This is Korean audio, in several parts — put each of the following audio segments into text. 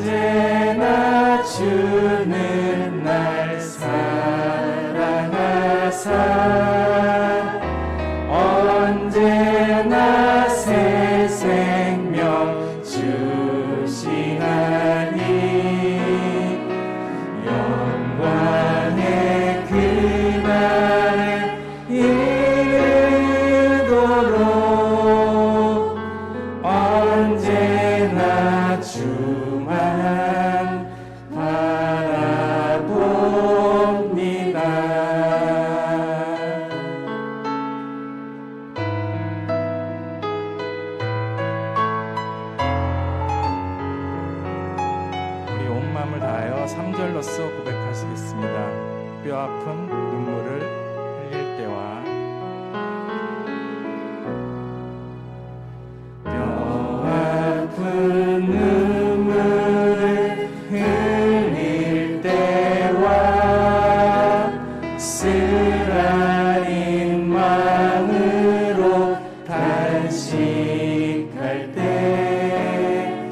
언제나 주는 날 사랑하사 언제나 새 생명 주시나니 영광의 그날을 이루도록 언제나 주만 바라봅니다. 우리 온 마음을 다하여 3절로서 고백하시겠습니다. 뼈아픈 눈물을 흘릴 때와 뼈아픈 눈물을 흘릴 때와 쓰라린 마음으로 단식할 때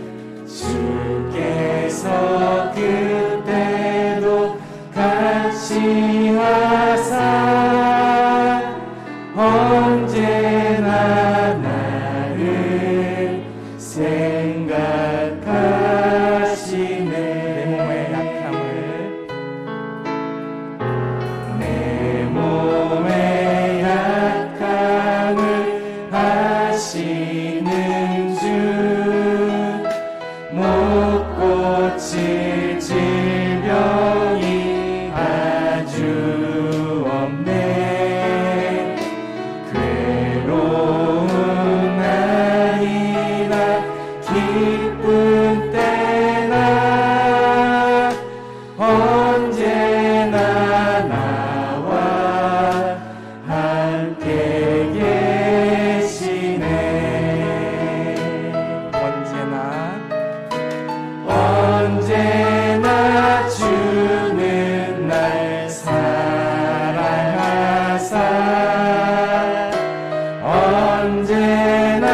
주께서 그때도 같이 하사 언제나 나를 생각하시네. 내 몸의 약함을 아시는 주 못 고칠 질병이 아주 없네. 괴로운 날이나 기쁜 때나 언제나 나와 함께 계시네. 언제나 주는 날 사랑하사 언제나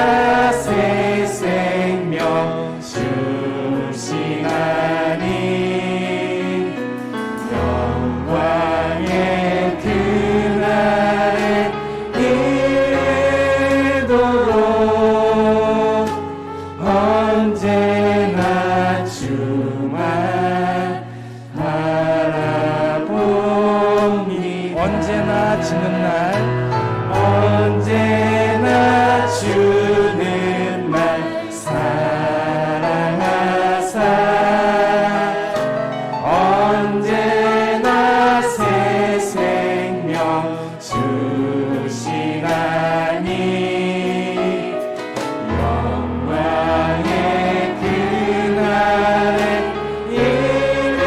새 생명 주시나니 영광의 그날에 이르도록 언제나 주만 바라보니 언제나 지는 날 언제나 주는 날 사랑하사 언제나 새 생명 주시나니 영광의 그날에 이르도록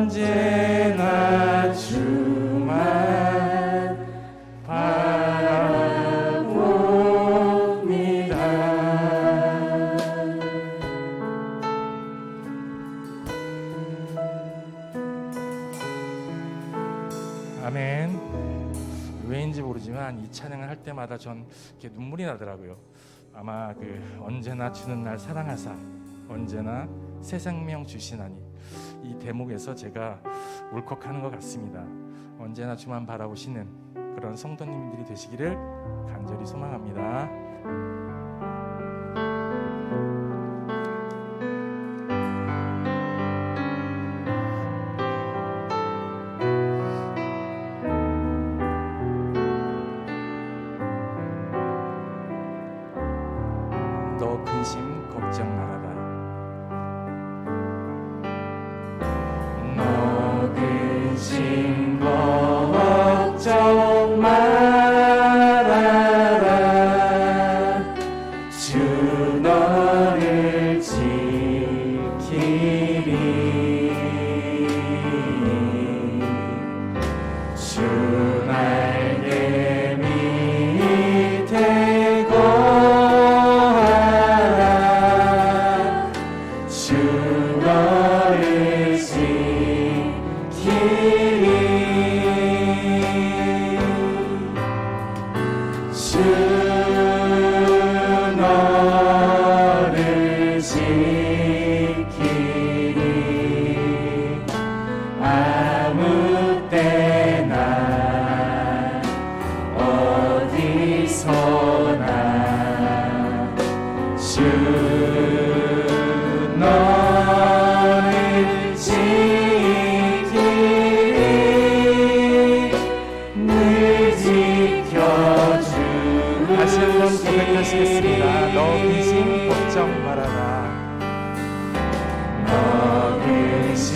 언제나 주만 바라봅니다. 아멘. 왜인지 모르지만 이 찬양을 할 때마다 전 이렇게 눈물이 나더라고요. 아마 언제나 주는 날 사랑하사 언제나 새 생명 주시나니 이 대목에서 제가 울컥하는 것 같습니다. 언제나 주만 바라보시는 그런 성도님들이 되시기를 간절히 소망합니다. 너 근심 걱정 말아라. 너 근심 걱정 말아라. 주 너를 지키리. 주 날개 밑에 거하라. 주 너를 지키리.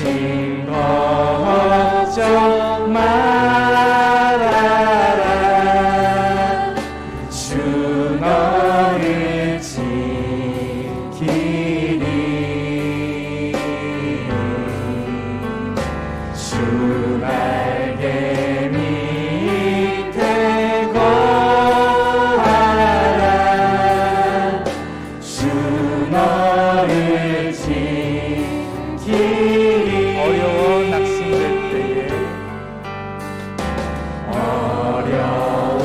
당신 걱정 말아라. 주 너를 지키리. 주 날개 밑에 거하라. 주 너를 지키리. 어려워 낙심될 때에 어려워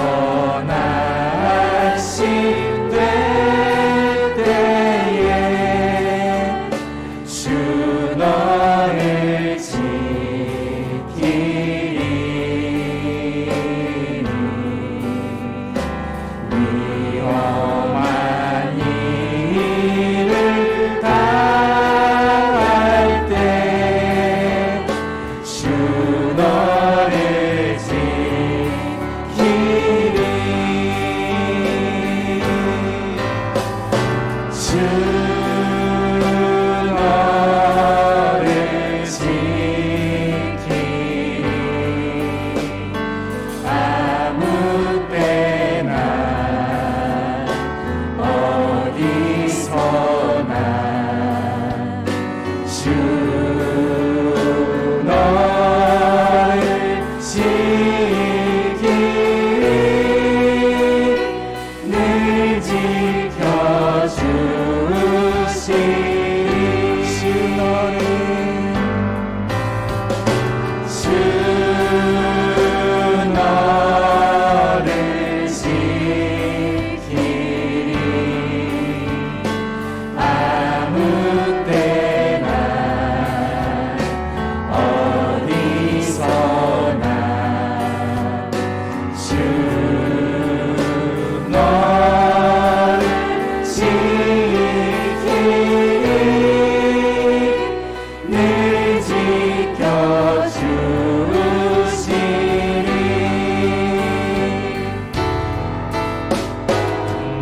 낙심될 때에 주 너를 지키리. 위험한 일을 당할 때 주 너를 지키리. 주 너를 지키리. 아무 때나 어디서나 주 너를 지키리. 늘 지켜주시리. 주 너를 지키리. 아무 때나 어디서나 주 너를 지키리. 늘 지켜주시리.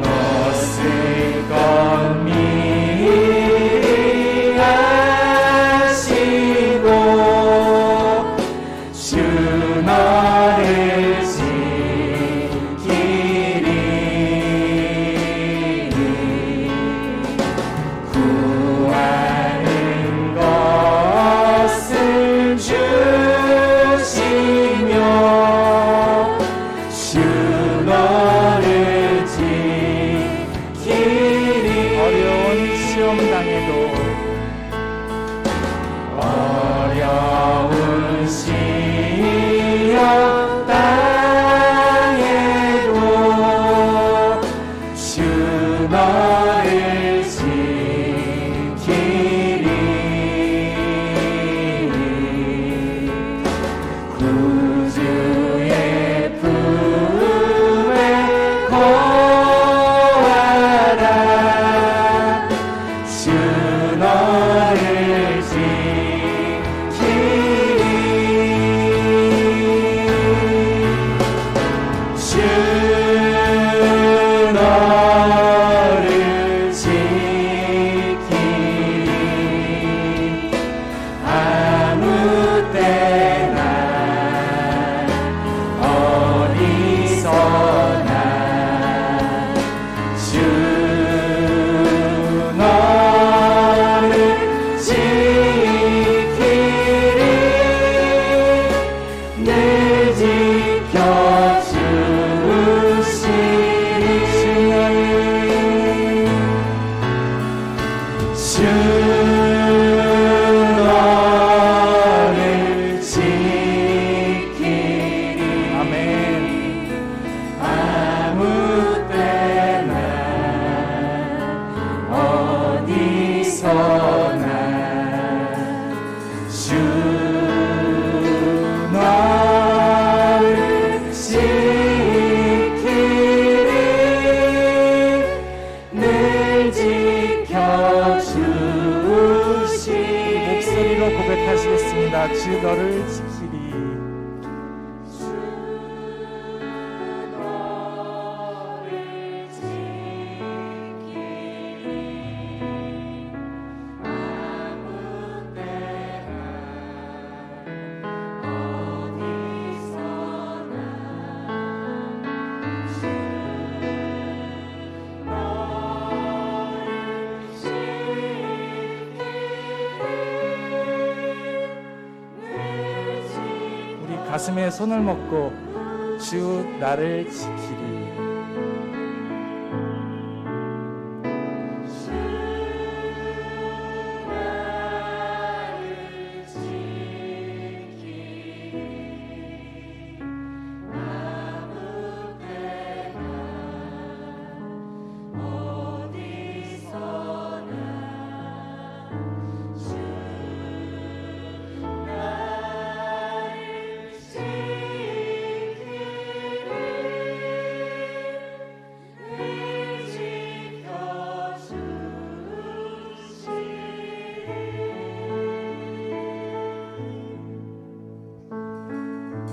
못쓸 것 미리 아시고 주 너를 지키리. 구하는 것을 주시며 주 너를 지키리. 어려운 시험 당해도 어려운 시험 당해도 주 너를 지키리. 구주의 품에 거하라. 주 너를 지키리. 주 너를 지키리. 아무 때나 어디서나 주 너를 지키리. 늘 지켜주시리. 주 너를 지키리. 아멘. 아무 때나 어디서나 주 너를 지키리. 늘 지켜주시리. 목소리로 고백하시겠습니다. 주 너를 지키리. 주 너를 지키리. 아무 때나 가슴에 손을 먹고 주 나를 지키리.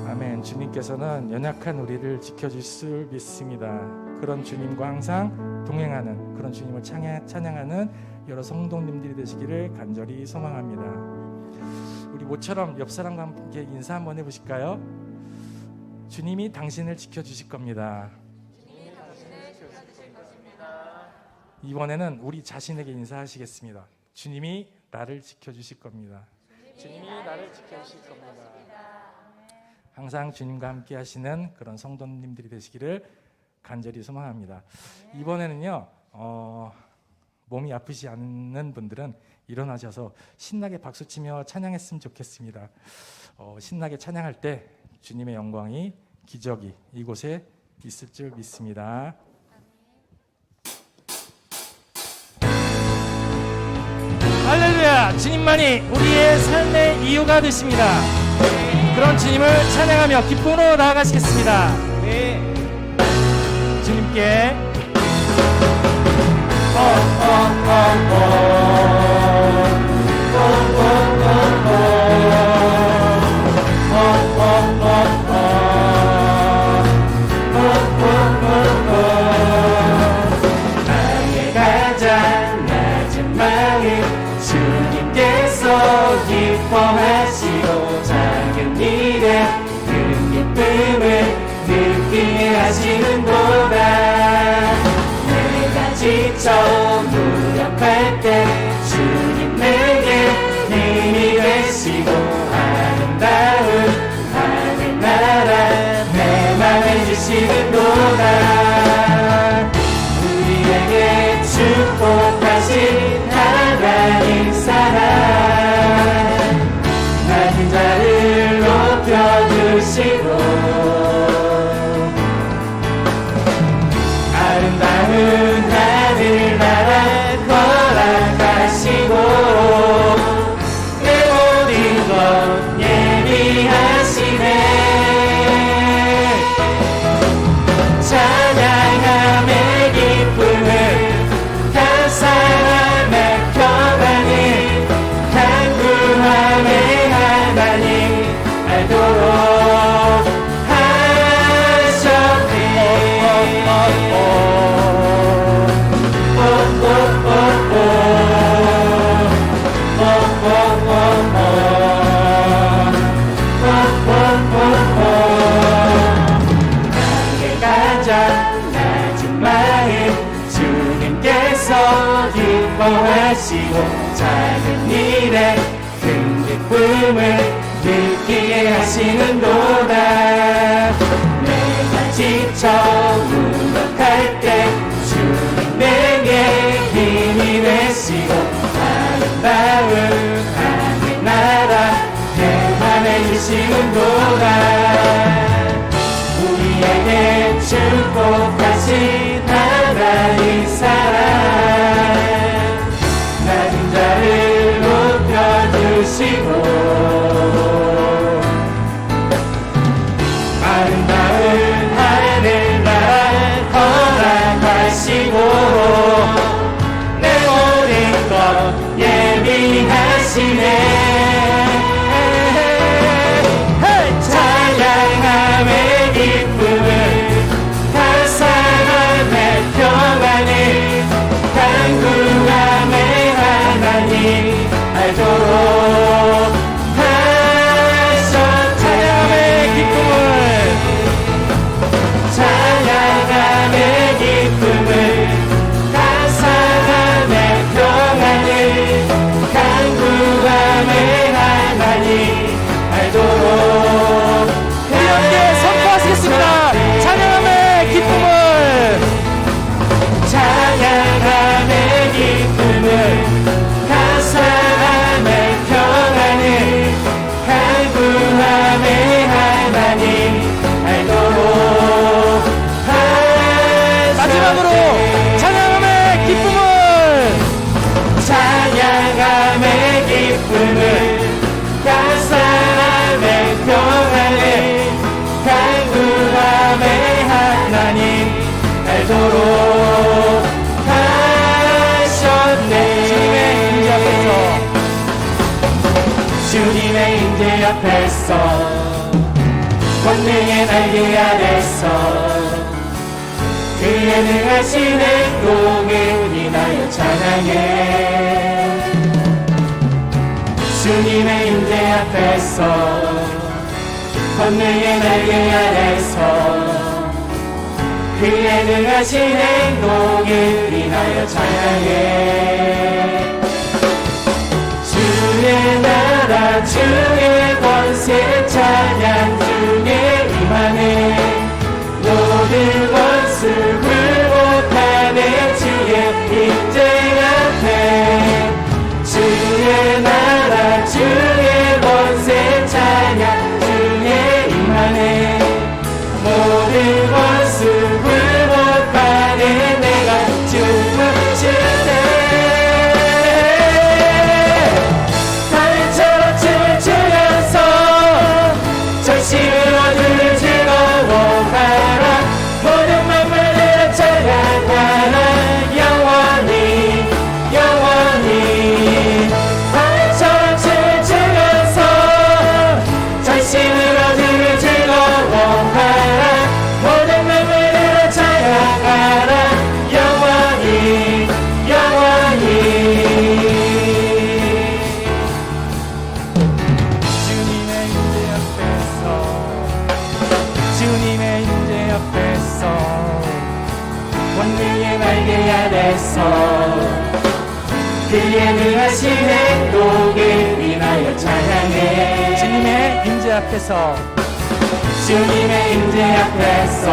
아멘. 주님께서는 연약한 우리를 지켜주실 줄 믿습니다. 그런 주님과 항상 동행하는 그런 주님을 찬양하는 여러 성도님들이 되시기를 간절히 소망합니다. 우리 모처럼 옆 사람과 함께 인사 한번 해보실까요? 주님이 당신을 지켜주실 겁니다. 이번에는 우리 자신에게 인사하시겠습니다. 주님이 나를 지켜주실 겁니다. 주님이 나를 지켜주실 겁니다. 항상 주님과 함께 하시는 그런 성도님들이 되시기를 간절히 소망합니다. 이번에는요, 몸이 아프지 않는 분들은 일어나셔서 신나게 박수치며 찬양했으면 좋겠습니다. 신나게 찬양할 때 주님의 영광이, 기적이 이곳에 있을 줄 믿습니다. 할렐루야! 주님만이 우리의 삶의 이유가 되십니다. 그런 주님을 찬양하며 기쁨으로 나아가시겠습니다. 네. 주님께 나의 가장 낮은 마음 주님께서 기뻐하시고 작은 일에 큰 기쁨을 느끼게 하시는도다. 내가 지쳐 무력할 때 주님 내게 힘이 되시고 아름다운 하늘나라 내 맘에 주시는도다. 우리에게 축복하신 하나님 사랑 낮은 자를 높여주시고 아름다운 하늘나라 허락하시고 내 모든 것 예비하시네. 찬양함의 기쁨을 감사함의 평안을 간구함의 하나님 알도록 하셨네. 나의 가장 낮은 마음 주님께서 기뻐하시고 작은 일에 큰 기쁨을 느끼게 하시는도다. 내가 지쳐 무력할 때 주님 내게 힘이 되시고 아름다운 하늘나라 내 맘에 주시는도다. 우리에게 축복하신 하나님 사랑 낮은 자를 높여주시고 아름다운 하늘나라 허락하시고 내 모든 것 예비하시네. 임재 앞에서 권능의 날개 아래서 그의 능하신 행동을 인하여 찬양해. 주님의 임재 앞에서 권능의 날개 아래서 그의 능하신 행동을 인하여 찬양해. 주의 나라 주의 권세 찬양 중에 임하네. 모든 원수 굴복하네. 주의 임재 앞에 주의 나라 주의 권세 찬양 중에 임하네. 모든 원수 굴복하네. 내가 춤을 출 때 달처럼 춤을 추면서 전심으로 주를 즐거워하라. 모든 만물을 찬양하라. 영원히 영원히 달처럼 춤을 추면서 전심으로 주를 즐거워하라. 모든 만물을 찬양하라. 영원히 영원히. 주님의 임재 앞에서 권능의 날개 아래서 그의 능하신 행동을 인하여 찬양해. 주님의 임재 앞에서 주님의 임재 앞에서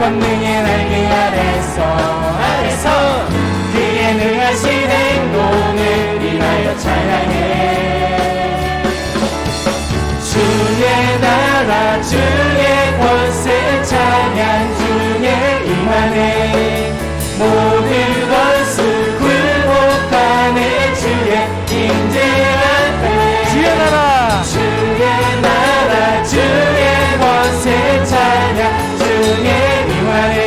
권능의 날개 아래서 그의 능하신 행동을 인하여 찬양해. 주의 나라 주의 권세 찬양 중에 임하네. 모든 원수 굴복하네. 주의 임재 앞에 주의 나라 주의 권세 찬양 중에 임하네.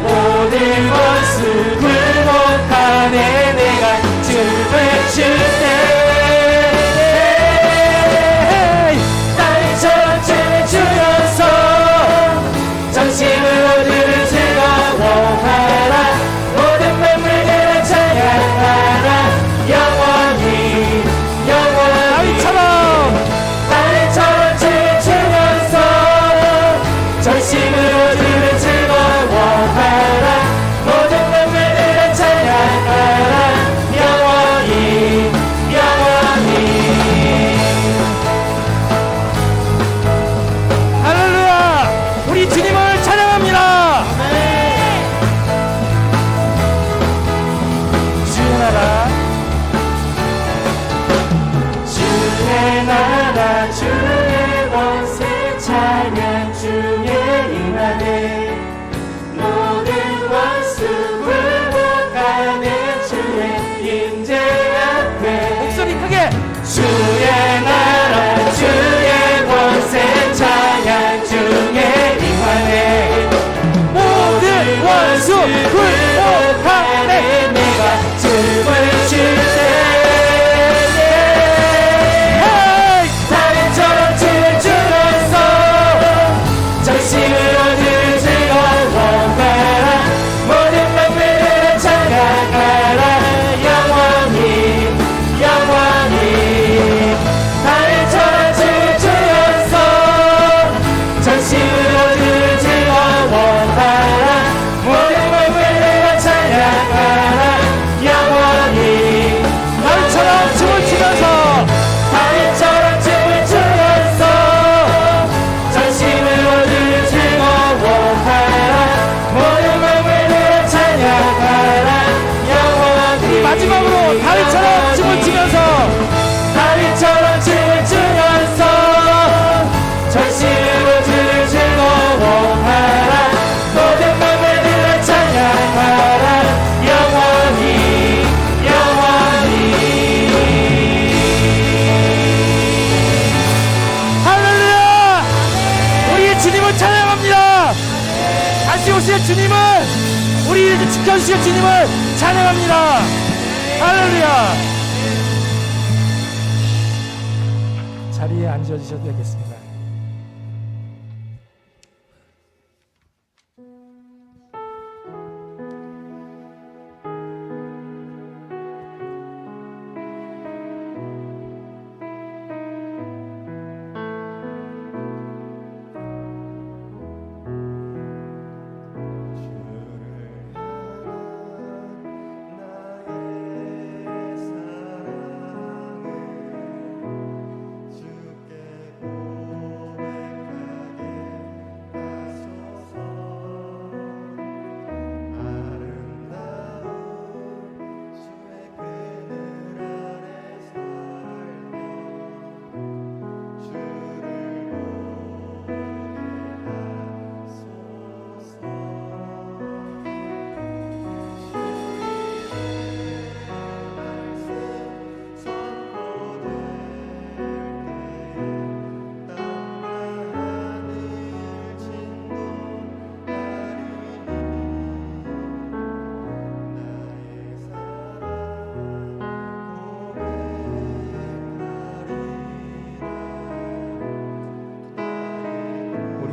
모든 원수 굴복하네. 내가 춤을 출 때 달처럼 춤을 추면서 전심으로 주를 즐거워하라. 모든 만물들을 찬양하라. 영원히 영원히 달처럼 춤을 추면서 전심으로 주를 즐거워하라. 모든 만물들을 찬양하라. 영원히 영원히. 할렐루야. 우리 주님을 찬양합니다. 주의 나라 주의 나라 주의 권세 찬양 중에 임하네. 모든 원수 굴복하네. 주의 임재 앞에 목소리 크게 주의 나라 주의 권세 찬양 중에 임하네. 모든 원수 굴복하네. 내가 춤을 출 때 달처럼 춤을 추면서 전심으로 주를 즐거워하라. 모든 만물을 찬양하라. 영원히 영원히 달처럼 춤을 추면서 전심으로 주를 즐거워하라. 모든 만물을 찬양하라. 영원히 달처럼 춤을 추면서 달처럼 춤을 추면서 전심으로 주를 즐거워하라. 모든 만물을 찬양하라. 영원히 마지막으로 달처럼 춤을 추면서 달처럼 춤을 추면서 전심으로 주를 즐거워하라. 모든 만물을 찬양하라. 영원히 영원히. 할렐루야. 우리 주님을 찬양합니다. 다시 오실 주님을, 우리 지켜주실 주님을 찬양합니다. 할렐루야. 자리에 앉아 주셔도 되겠습니다.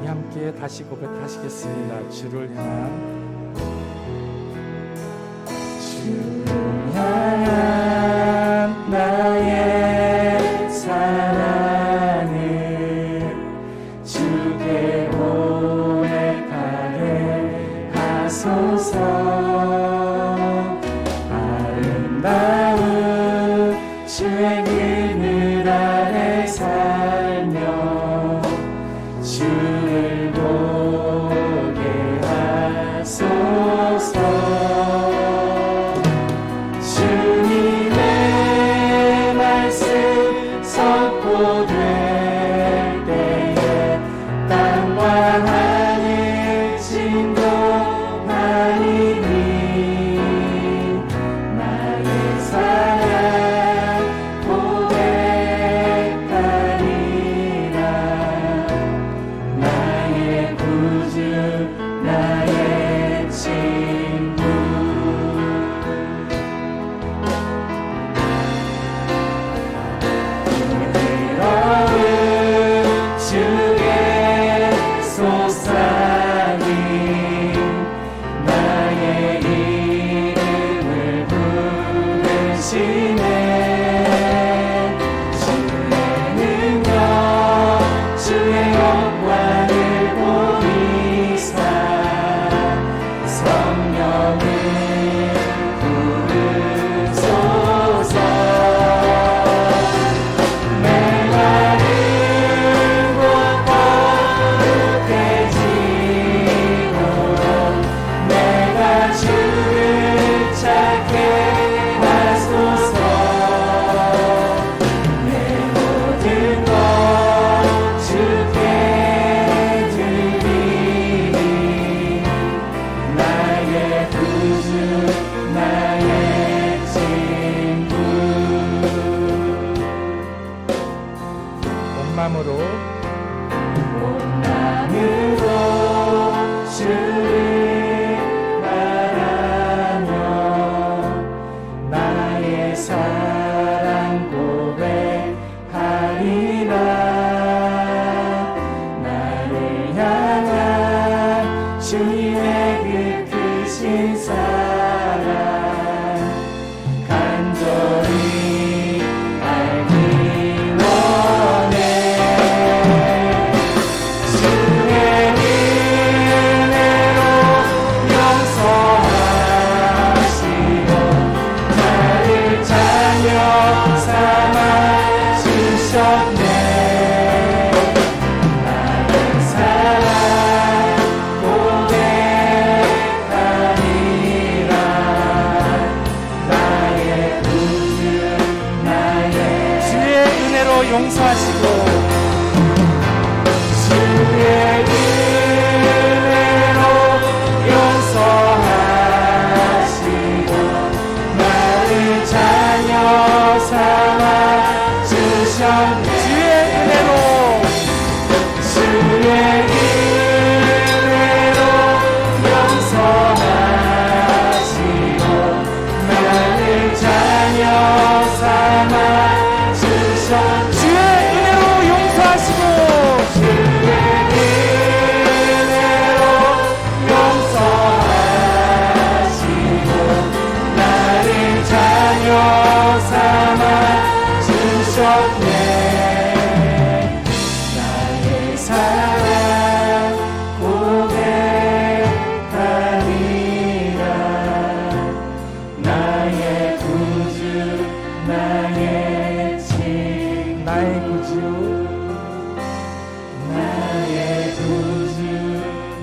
함께 다시 고백하시겠습니다. 주를 향한 나의 사랑을 주께 고백하게 하소서. 아름다운 주의 그늘 아래 살며 주를 보게 하소서. 주님의 말씀 선포될 때에 땅과 하늘 진동하리니 나의 사랑 고백하리라. 나의 구주 나의 친구. 부드러운 주의 속삭임 나의 이름을 부르시네. 주의 능력 주의 영광을 보이사 성령을 부르소서. 내 마른 곳 거룩해지도록 내가 주를 찾게 하소서. 내 모든 것 주께 드리니 나의 구주 나의 친구. 온마음으로 주를 바라며 나의 사랑 고백하리라. 나를 향한 주님의 그 크신 사랑 간절히 알기 원해. 주의 은혜로 용서하시고 나를 자녀 삼아 주셨네. 나의 사랑 고백하리라. 나의 구주 나의 주의 은혜로 용서하시고 주의 은혜로 용서하시고 나를 자녀 삼아 주셨네. 주의 은혜로 용서하시고 나를 자녀 삼아 주셨네. 주의 은혜로 나의 구주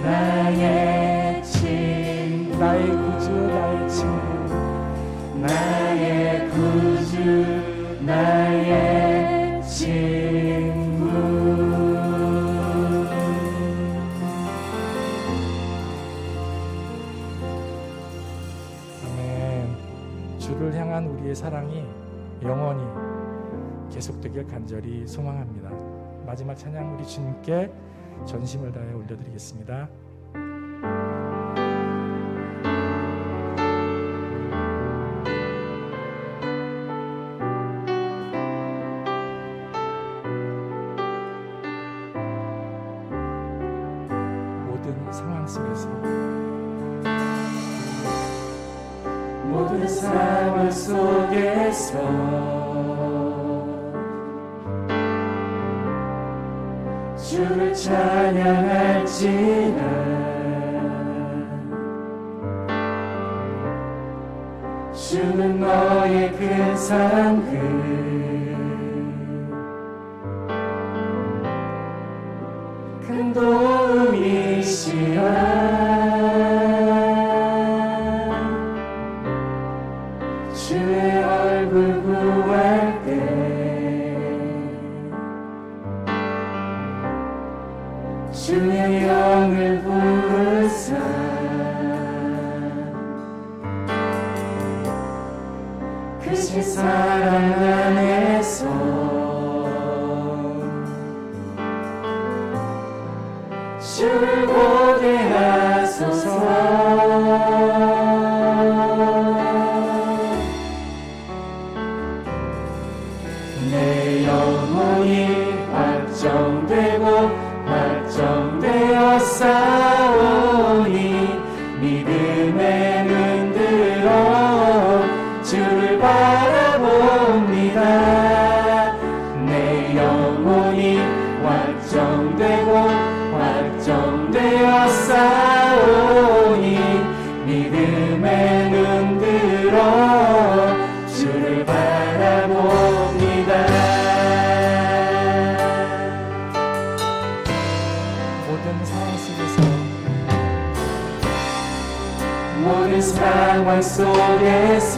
나의 친구 나의 구주 나의 친구 나의 구주 나의 친구 아멘. 주를 향한 우리의 사랑이 영원히 계속되길 간절히 소망합니다. 마지막 찬양 우리 주님께 전심을 다해 올려드리겠습니다. 모든 상황 속에서 모든 상황 속에서 주를 찬양할지라 주는 너의 큰 상급 큰 도움이시라 주의 얼굴 구할 때 주의 영을 부르사 크신 사랑 안에서 주를 보게 하소서 내 영혼이 확정되고 확정되어 싸우니 믿음에 눈들어 주를 바라봅니다 내 영혼이 확정되고 확정되어 싸우니 믿음에 눈들어 주를 바라봅니다 모든 상황 속에서 모든 상황 속에서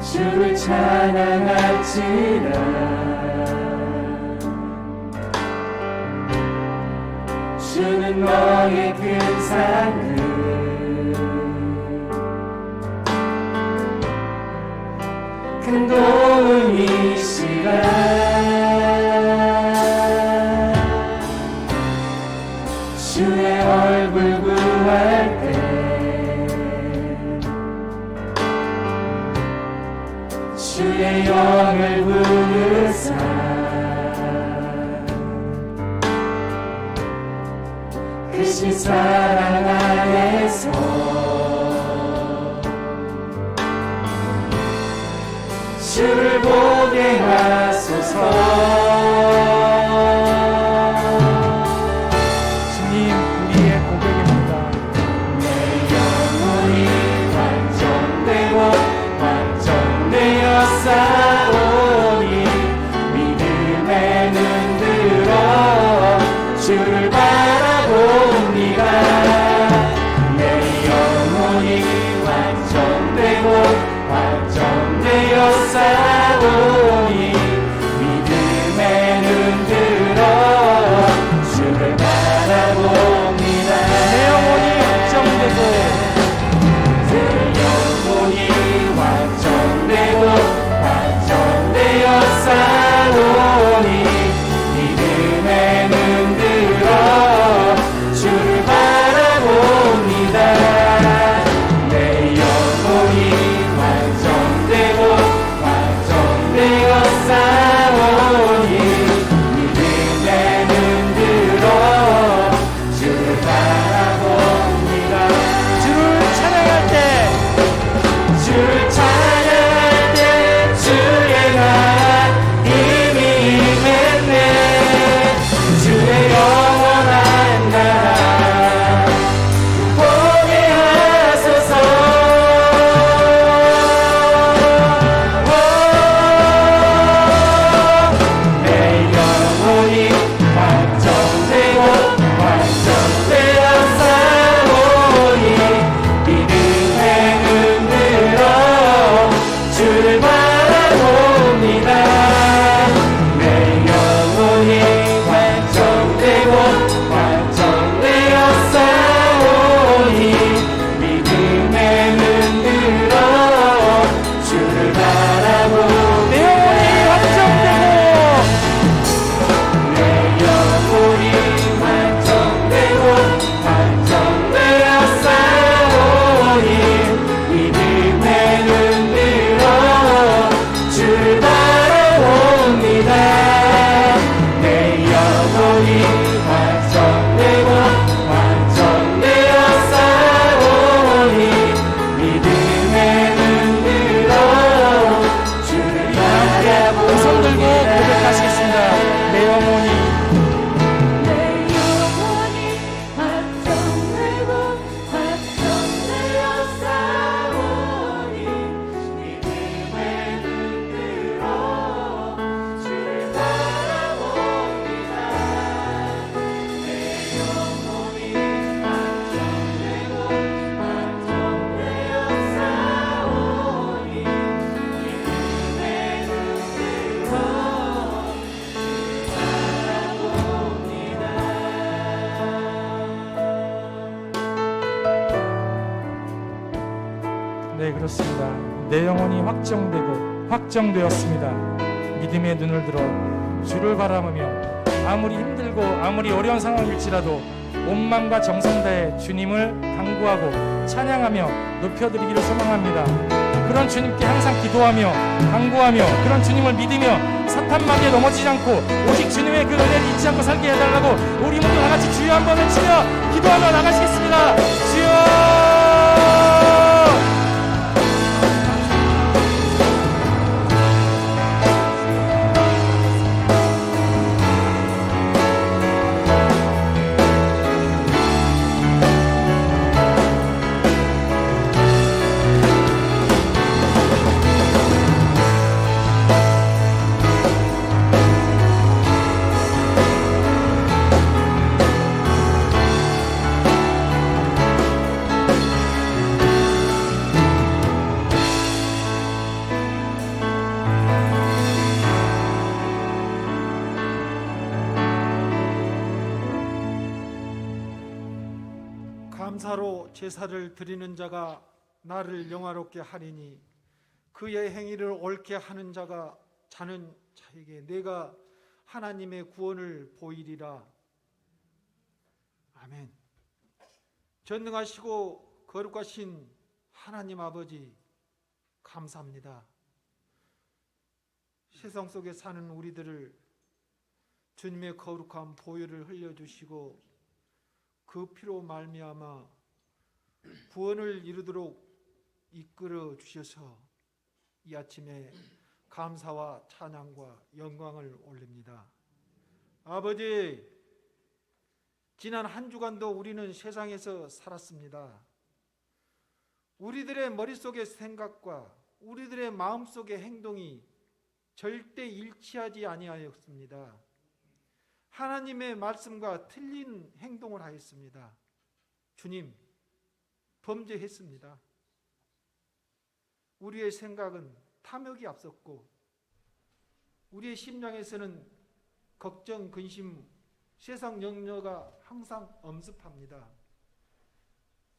주를 찬양할지라 주는 너의 큰 상급 큰 도움이시라 주의 얼굴 구할 때 주의 영을 부르사 크신 사랑 안에서 주를 보게 하소서 주님 우리의 고백입니다. 내 영혼이 완전되고 완전되어 싸우니 믿음에 눈들어 주를 바라봅니다 내 영혼이 완전되고 완전되어 싸우니 믿음에 눈들어 주를 바라봅니다 내 영혼이 확정되고 내 영혼이 완전되고 완전되어 내 영혼이 완성되고 완성되어 싸우니 믿음에 눈들어 주를 바라보니 내 영혼이 완성되고 완성되어 싸우니 믿음에 눈들어 주를 바라봅니다. 내 영혼이 완성되고 완성되어 싸우니 믿음에 눈들어 주를 바라봅니다. 손 들고 고백하시겠습니다. 내 영혼이 내 영혼이 확정되고 확정되어 싸우니 믿음에 눈들어 주를 바라봅니다. 내 영혼이 완성되고 완성되어 싸우니 믿음에 눈들어 네, 그렇습니다. 내 영혼이 확정되고 확정되었습니다. 믿음의 눈을 들어 주를 바라보며 아무리 힘들고 아무리 어려운 상황일지라도 온 마음과 정성 다해 주님을 간구하고 찬양하며 높여드리기를 소망합니다. 그런 주님께 항상 기도하며 간구하며 그런 주님을 믿으며 사탄마귀에 넘어지지 않고 오직 주님의 그 은혜를 잊지 않고 살게 해달라고 우리 모두 다 같이 주여 한번 외치며 기도하며 나가시겠습니다. 주여! 감사로 제사를 드리는 자가 나를 영화롭게 하리니 그의 행위를 옳게 하는 자가 자는 자에게 내가 하나님의 구원을 보이리라. 아멘. 전능하시고 거룩하신 하나님 아버지 감사합니다. 세상 속에 사는 우리들을 주님의 거룩한 보혈을 흘려주시고 그 피로 말미암아 구원을 이루도록 이끌어 주셔서 이 아침에 감사와 찬양과 영광을 올립니다. 아버지, 지난 한 주간도 우리는 세상에서 살았습니다. 우리들의 머릿속의 생각과 우리들의 마음속의 행동이 절대 일치하지 아니하였습니다. 하나님의 말씀과 틀린 행동을 하였습니다. 주님, 범죄했습니다. 우리의 생각은 탐욕이 앞섰고 우리의 심령에서는 걱정, 근심, 세상 염려가 항상 엄습합니다.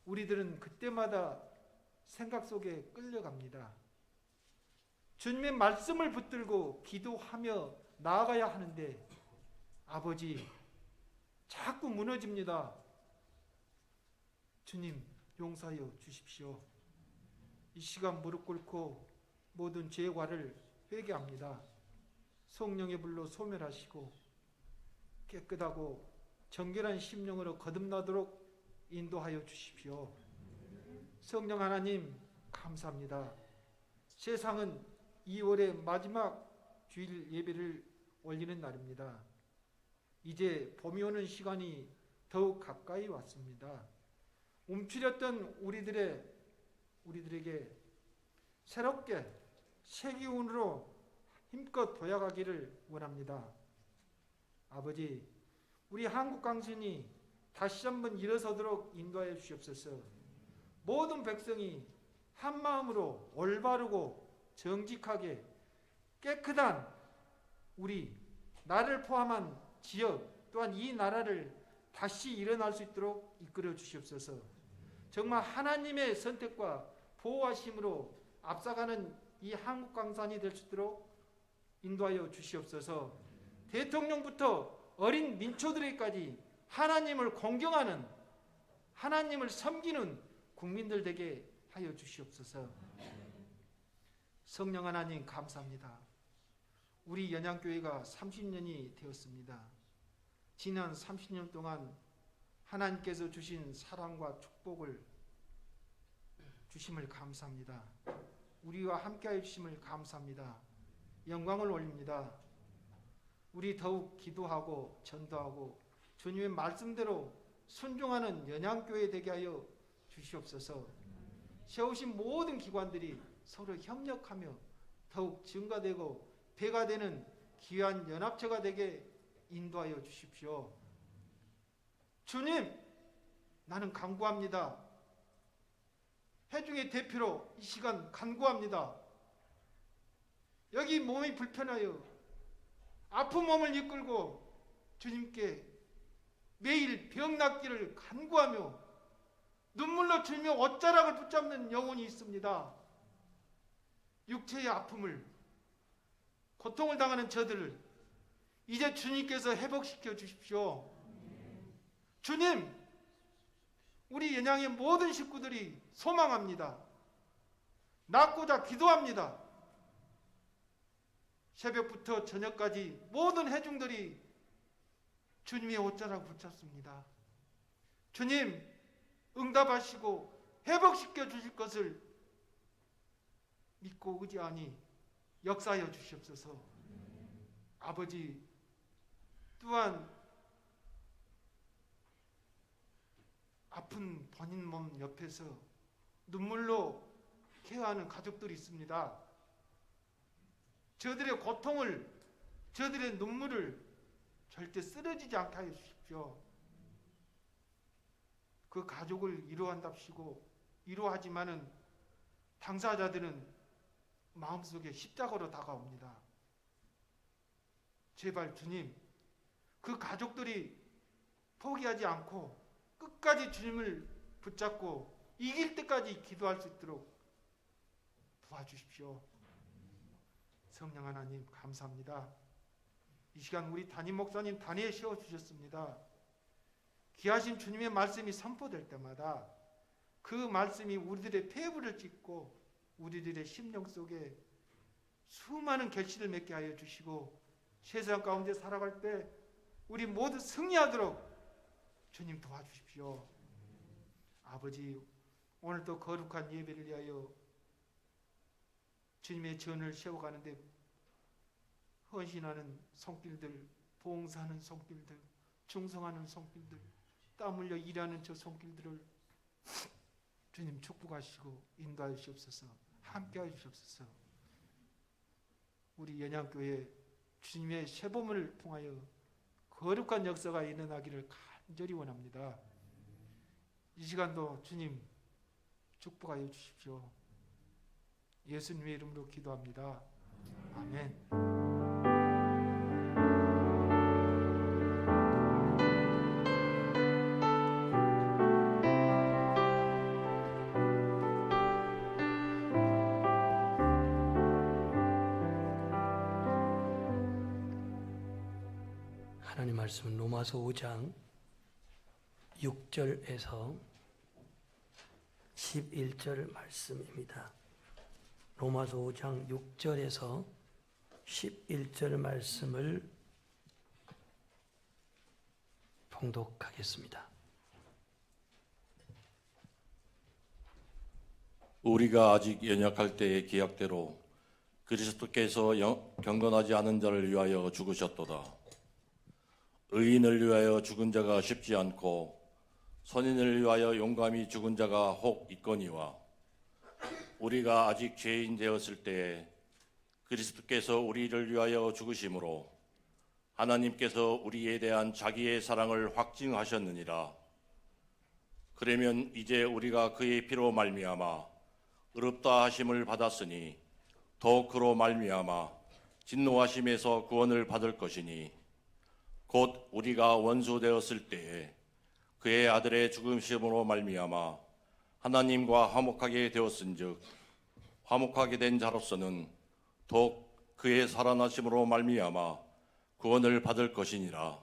우리들은 그때마다 생각 속에 끌려갑니다. 주님의 말씀을 붙들고 기도하며 나아가야 하는데 아버지, 자꾸 무너집니다. 주님, 용서하여 주십시오. 이 시간 무릎 꿇고 모든 죄과를 회개합니다. 성령의 불로 소멸하시고 깨끗하고 정결한 심령으로 거듭나도록 인도하여 주십시오. 성령 하나님, 감사합니다. 세상은 2월의 마지막 주일 예배를 올리는 날입니다. 이제 봄이 오는 시간이 더욱 가까이 왔습니다. 움츠렸던 우리들에게 새롭게 새 기운으로 힘껏 도약하기를 원합니다. 아버지, 우리 한국 강신이 다시 한번 일어서도록 인도하여 주시옵소서. 모든 백성이 한 마음으로 올바르고 정직하게 깨끗한 우리 나를 포함한 지역 또한 이 나라를 다시 일어날 수 있도록 이끌어 주시옵소서. 정말 하나님의 선택과 보호하심으로 앞서가는 이 한국 강산이 될 수 있도록 인도하여 주시옵소서. 대통령부터 어린 민초들에게까지 하나님을 공경하는, 하나님을 섬기는 국민들 되게 하여 주시옵소서. 성령 하나님 감사합니다. 우리 연양교회가 30년이 되었습니다. 지난 30년 동안 하나님께서 주신 사랑과 축복을 주심을 감사합니다. 우리와 함께하여 주심을 감사합니다. 영광을 올립니다. 우리 더욱 기도하고 전도하고 주님의 말씀대로 순종하는 연양교회 되게 하여 주시옵소서. 세우신 모든 기관들이 서로 협력하며 더욱 증가되고 배가 되는 귀한 연합체가 되게 인도하여 주십시오. 주님, 나는 간구합니다. 회중의 대표로 이 시간 간구합니다. 여기 몸이 불편하여 아픈 몸을 이끌고 주님께 매일 병 낫기를 간구하며 눈물로 주님의 옷자락을 붙잡는 영혼이 있습니다. 육체의 아픔을, 고통을 당하는 저들을 이제 주님께서 회복시켜 주십시오. 주님, 우리 연양의 모든 식구들이 소망합니다. 낫고자 기도합니다. 새벽부터 저녁까지 모든 회중들이 주님의 옷자락 붙잡습니다. 주님, 응답하시고 회복시켜 주실 것을 믿고 의지하니 역사하여 주시옵소서. 아버지, 또한 아픈 본인 몸 옆에서 눈물로 케어하는 가족들이 있습니다. 저들의 고통을, 저들의 눈물을 절대 쓰러지지 않게 하여 주십시오. 그 가족을 위로한답시고 위로하지만은 당사자들은 마음속에 십자가로 다가옵니다. 제발 주님, 그 가족들이 포기하지 않고 끝까지 주님을 붙잡고 이길 때까지 기도할 수 있도록 도와주십시오. 성령 하나님 감사합니다. 이 시간 우리 담임 목사님 단위에 세워주셨습니다. 귀하신 주님의 말씀이 선포될 때마다 그 말씀이 우리들의 폐부를 찢고 우리들의 심령 속에 수많은 결실을 맺게 하여 주시고 세상 가운데 살아갈 때 우리 모두 승리하도록 주님 도와주십시오. 아버지, 오늘도 거룩한 예배를 위하여 주님의 전을 세워가는데 헌신하는 손길들, 봉사하는 손길들, 충성하는 손길들, 땀 흘려 일하는 저 손길들을 주님 축복하시고 인도하여 주시옵소서. 함께하여 주시옵소서. 우리 연양교회 주님의 세범을 통하여 거룩한 역사가 일어나기를 간절히 원합니다. 이 시간도 주님 축복하여 주십시오. 예수님의 이름으로 기도합니다. 아멘. 하나님 말씀은 로마서 5장 6절에서 11절 말씀입니다. 로마서 5장 6절에서 11절 말씀을 봉독하겠습니다. 우리가 아직 연약할 때의 기약대로 그리스도께서 경건하지 않은 자를 위하여 죽으셨도다. 의인을 위하여 죽은 자가 쉽지 않고 선인을 위하여 용감히 죽은 자가 혹 있거니와 우리가 아직 죄인 되었을 때에 그리스도께서 우리를 위하여 죽으심으로 하나님께서 우리에 대한 자기의 사랑을 확증하셨느니라. 그러면 이제 우리가 그의 피로 말미암아 의롭다 하심을 받았으니 더욱 그로 말미암아 진노하심에서 구원을 받을 것이니 곧 우리가 원수 되었을 때에 그의 아들의 죽으심으로 말미암아 하나님과 화목하게 되었은즉 화목하게 된 자로서는 더욱 그의 살아나심으로 말미암아 구원을 받을 것이니라.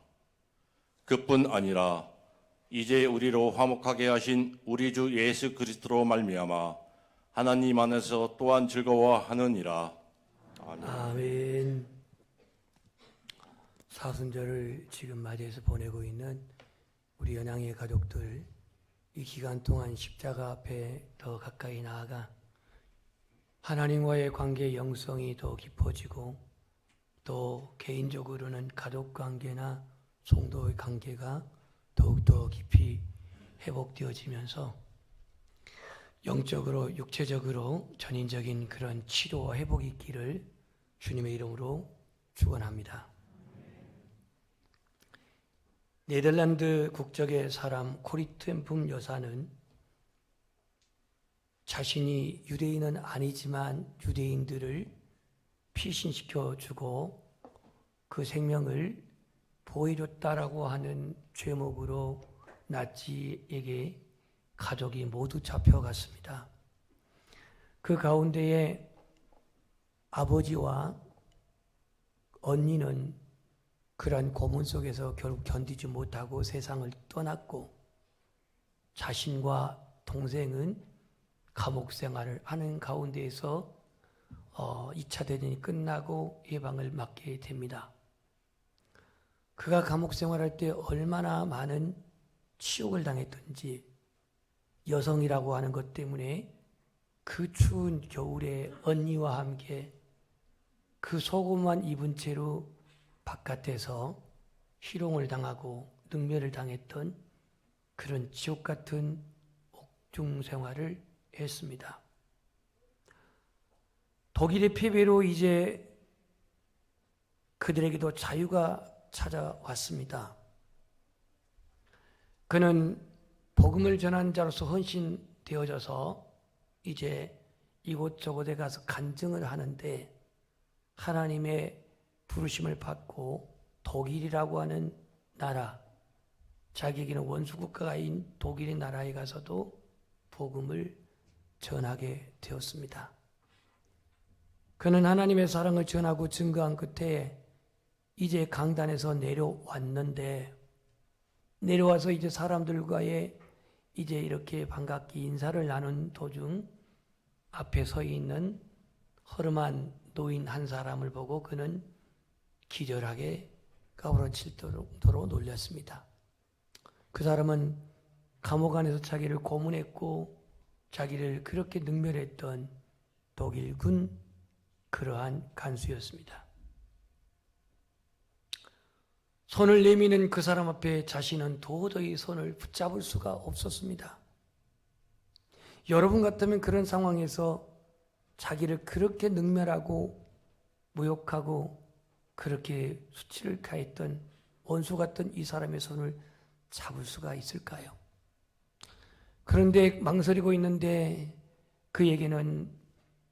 그뿐 아니라 이제 우리로 화목하게 하신 우리 주 예수 그리스도로 말미암아 하나님 안에서 또한 즐거워하느니라. 아멘. 아멘. 사순절을 지금 맞이해서 보내고 있는 우리 연양의 가족들, 이 기간 동안 십자가 앞에 더 가까이 나아가 하나님과의 관계 영성이 더 깊어지고 또 개인적으로는 가족 관계나 성도의 관계가 더욱더 깊이 회복되어지면서 영적으로 육체적으로 전인적인 그런 치료와 회복이 있기를 주님의 이름으로 축원합니다. 네덜란드 국적의 사람 코리트엠품 여사는 자신이 유대인은 아니지만 유대인들을 피신시켜 주고 그 생명을 보호해줬다라고 하는 죄목으로 나치에게 가족이 모두 잡혀갔습니다. 그 가운데에 아버지와 언니는 그러한 고문 속에서 결국 견디지 못하고 세상을 떠났고 자신과 동생은 감옥 생활을 하는 가운데에서 2차 대전이 끝나고 예방을 맞게 됩니다. 그가 감옥 생활할 때 얼마나 많은 치욕을 당했던지 여성이라고 하는 것 때문에 그 추운 겨울에 언니와 함께 그 속옷만 입은 채로 바깥에서 희롱을 당하고 능멸을 당했던 그런 지옥 같은 옥중 생활을 했습니다. 독일의 패배로 이제 그들에게도 자유가 찾아왔습니다. 그는 복음을 전한 자로서 헌신되어져서 이제 이곳저곳에 가서 간증을 하는데 하나님의 부르심을 받고 독일이라고 하는 나라, 자기에게는 원수국가인 독일의 나라에 가서도 복음을 전하게 되었습니다. 그는 하나님의 사랑을 전하고 증거한 끝에 이제 강단에서 내려왔는데 내려와서 이제 사람들과의 이제 이렇게 반갑게 인사를 나눈 도중 앞에 서 있는 허름한 노인 한 사람을 보고 그는 기절하게 까부러칠 정도로 놀랐습니다. 그 사람은 감옥 안에서 자기를 고문했고 자기를 그렇게 능멸했던 독일군 그러한 간수였습니다. 손을 내미는 그 사람 앞에 자신은 도저히 손을 붙잡을 수가 없었습니다. 여러분 같으면 그런 상황에서 자기를 그렇게 능멸하고 모욕하고 그렇게 수치를 가했던 원수 같던 이 사람의 손을 잡을 수가 있을까요? 그런데 망설이고 있는데 그에게는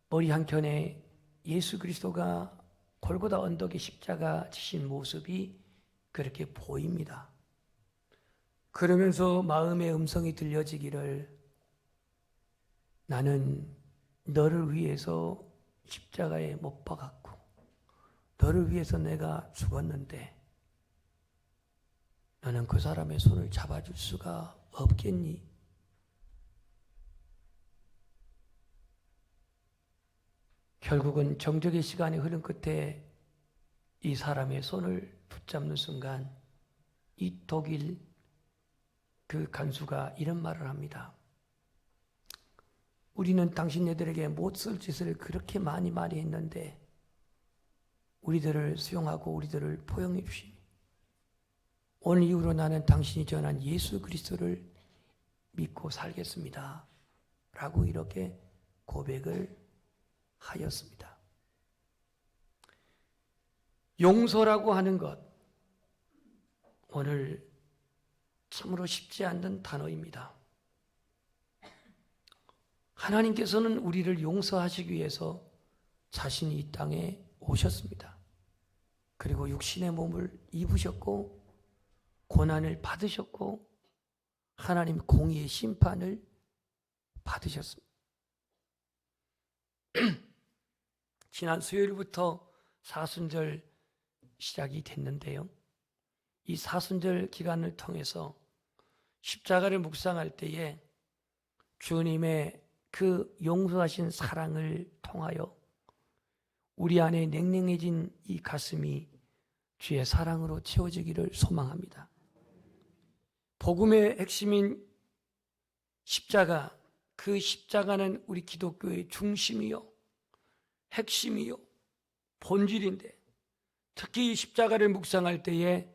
머리 한켠에 예수 그리스도가 골고다 언덕에 십자가 지신 모습이 그렇게 보입니다. 그러면서 마음의 음성이 들려지기를 나는 너를 위해서 십자가에 못 박았고 너를 위해서 내가 죽었는데 너는 그 사람의 손을 잡아줄 수가 없겠니? 결국은 정적의 시간이 흐른 끝에 이 사람의 손을 붙잡는 순간 이 독일 그 간수가 이런 말을 합니다. 우리는 당신네들에게 못 쓸 짓을 그렇게 많이 했는데 우리들을 수용하고 우리들을 포용해 주시니 오늘 이후로 나는 당신이 전한 예수 그리스도를 믿고 살겠습니다. 라고 이렇게 고백을 하였습니다. 용서라고 하는 것, 오늘 참으로 쉽지 않는 단어입니다. 하나님께서는 우리를 용서하시기 위해서 자신이 이 땅에 오셨습니다. 그리고 육신의 몸을 입으셨고 고난을 받으셨고 하나님 공의의 심판을 받으셨습니다. 지난 수요일부터 사순절 시작이 됐는데요. 이 사순절 기간을 통해서 십자가를 묵상할 때에 주님의 그 용서하신 사랑을 통하여 우리 안에 냉랭해진 이 가슴이 주의 사랑으로 채워지기를 소망합니다. 복음의 핵심인 십자가, 그 십자가는 우리 기독교의 중심이요, 핵심이요, 본질인데 특히 이 십자가를 묵상할 때에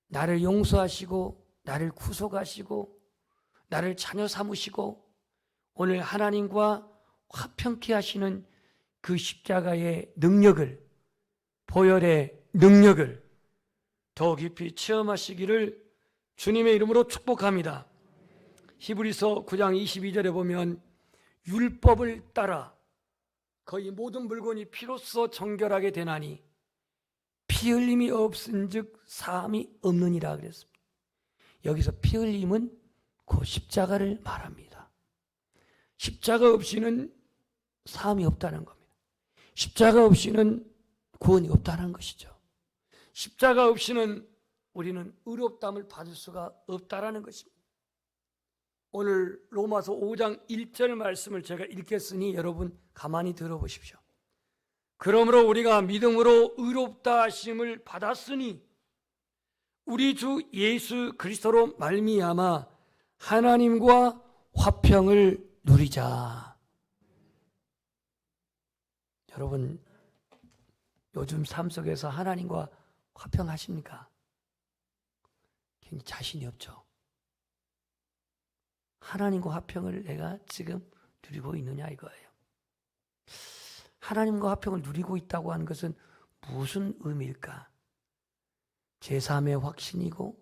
나를 용서하시고 나를 구속하시고 나를 자녀 삼으시고 오늘 하나님과 화평케 하시는 그 십자가의 능력을, 보혈의 능력을 더 깊이 체험하시기를 주님의 이름으로 축복합니다. 히브리서 9장 22절에 보면 율법을 따라 거의 모든 물건이 피로써 정결하게 되나니 피 흘림이 없은즉 사함이 없느니라 그랬습니다. 여기서 피 흘림은 그 십자가를 말합니다. 십자가 없이는 사함이 없다는 겁니다. 십자가 없이는 구원이 없다는 것이죠. 십자가 없이는 우리는 의롭다함을 받을 수가 없다라는 것입니다. 오늘 로마서 5장 1절 말씀을 제가 읽겠으니 여러분 가만히 들어보십시오. 그러므로 우리가 믿음으로 의롭다 하심을 받았으니 우리 주 예수 그리스도로 말미암아 하나님과 화평을 누리자. 여러분 요즘 삶 속에서 하나님과 화평하십니까? 굉장히 자신이 없죠. 하나님과 화평을 내가 지금 누리고 있느냐 이거예요. 하나님과 화평을 누리고 있다고 하는 것은 무슨 의미일까? 제3의 확신이고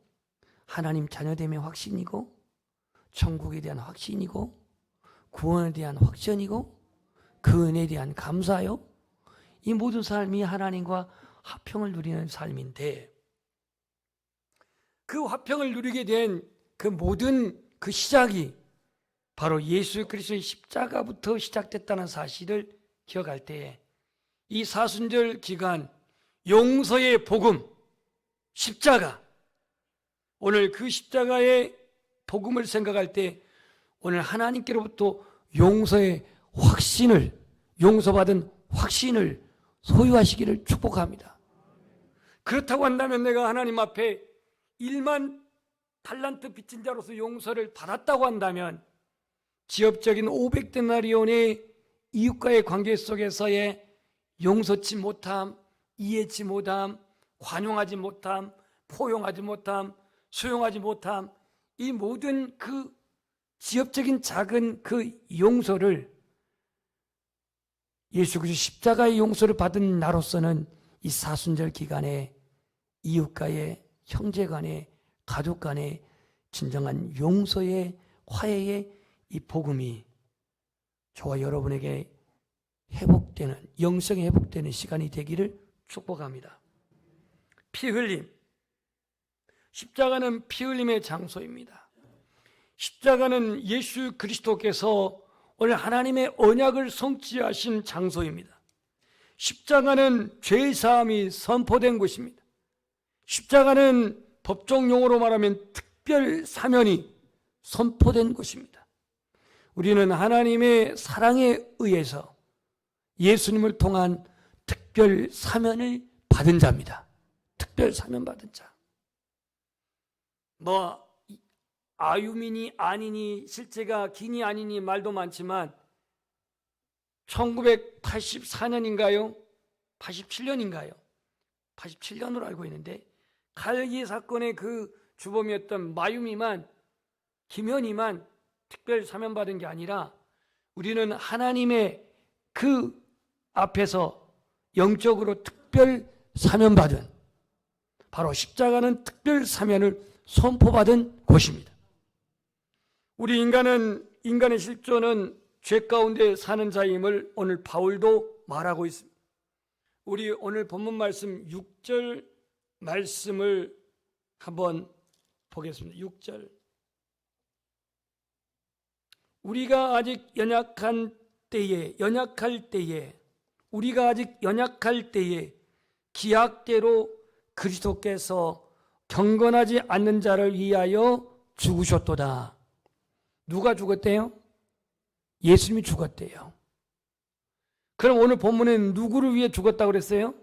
하나님 자녀됨의 확신이고 천국에 대한 확신이고 구원에 대한 확신이고 그 은혜에 대한 감사요. 이 모든 삶이 하나님과 화평을 누리는 삶인데 그 화평을 누리게 된 그 모든 그 시작이 바로 예수 그리스도의 십자가부터 시작됐다는 사실을 기억할 때에 이 사순절 기간 용서의 복음 십자가, 오늘 그 십자가의 복음을 생각할 때 오늘 하나님께로부터 용서의 확신을, 용서받은 확신을 소유하시기를 축복합니다. 그렇다고 한다면 내가 하나님 앞에 1만 달란트 빚진 자로서 용서를 받았다고 한다면 지엽적인 500데나리온의 이웃과의 관계 속에서의 용서치 못함, 이해치 못함, 관용하지 못함, 포용하지 못함, 수용하지 못함, 이 모든 그 지엽적인 작은 그 용서를 예수 그리스도 십자가의 용서를 받은 나로서는 이 사순절 기간에 이웃과의 형제간의 가족간의 진정한 용서의 화해의 이 복음이 저와 여러분에게 회복되는, 영성이 회복되는 시간이 되기를 축복합니다. 피 흘림, 십자가는 피 흘림의 장소입니다. 십자가는 예수 그리스도께서 오늘 하나님의 언약을 성취하신 장소입니다. 십자가는 죄 사함이 선포된 곳입니다. 십자가는 법정 용어로 말하면 특별 사면이 선포된 곳입니다. 우리는 하나님의 사랑에 의해서 예수님을 통한 특별 사면을 받은 자입니다. 특별 사면 받은 자. 아유미니 아니니 실제가 기니 아니니 말도 많지만 1984년인가요? 87년인가요? 87년으로 알고 있는데 칼기 사건의 그 주범이었던 마유미만, 김현이만 특별 사면받은 게 아니라 우리는 하나님의 그 앞에서 영적으로 특별 사면받은, 바로 십자가는 특별 사면을 선포받은 곳입니다. 우리 인간의 실존은 죄 가운데 사는 자임을 오늘 바울도 말하고 있습니다. 우리 오늘 본문 말씀 6절 말씀을 한번 보겠습니다. 6절. 우리가 아직 연약할 때에 기약대로 그리스도께서 경건하지 않는 자를 위하여 죽으셨도다. 누가 죽었대요? 예수님이 죽었대요. 그럼 오늘 본문에는 누구를 위해 죽었다고 그랬어요?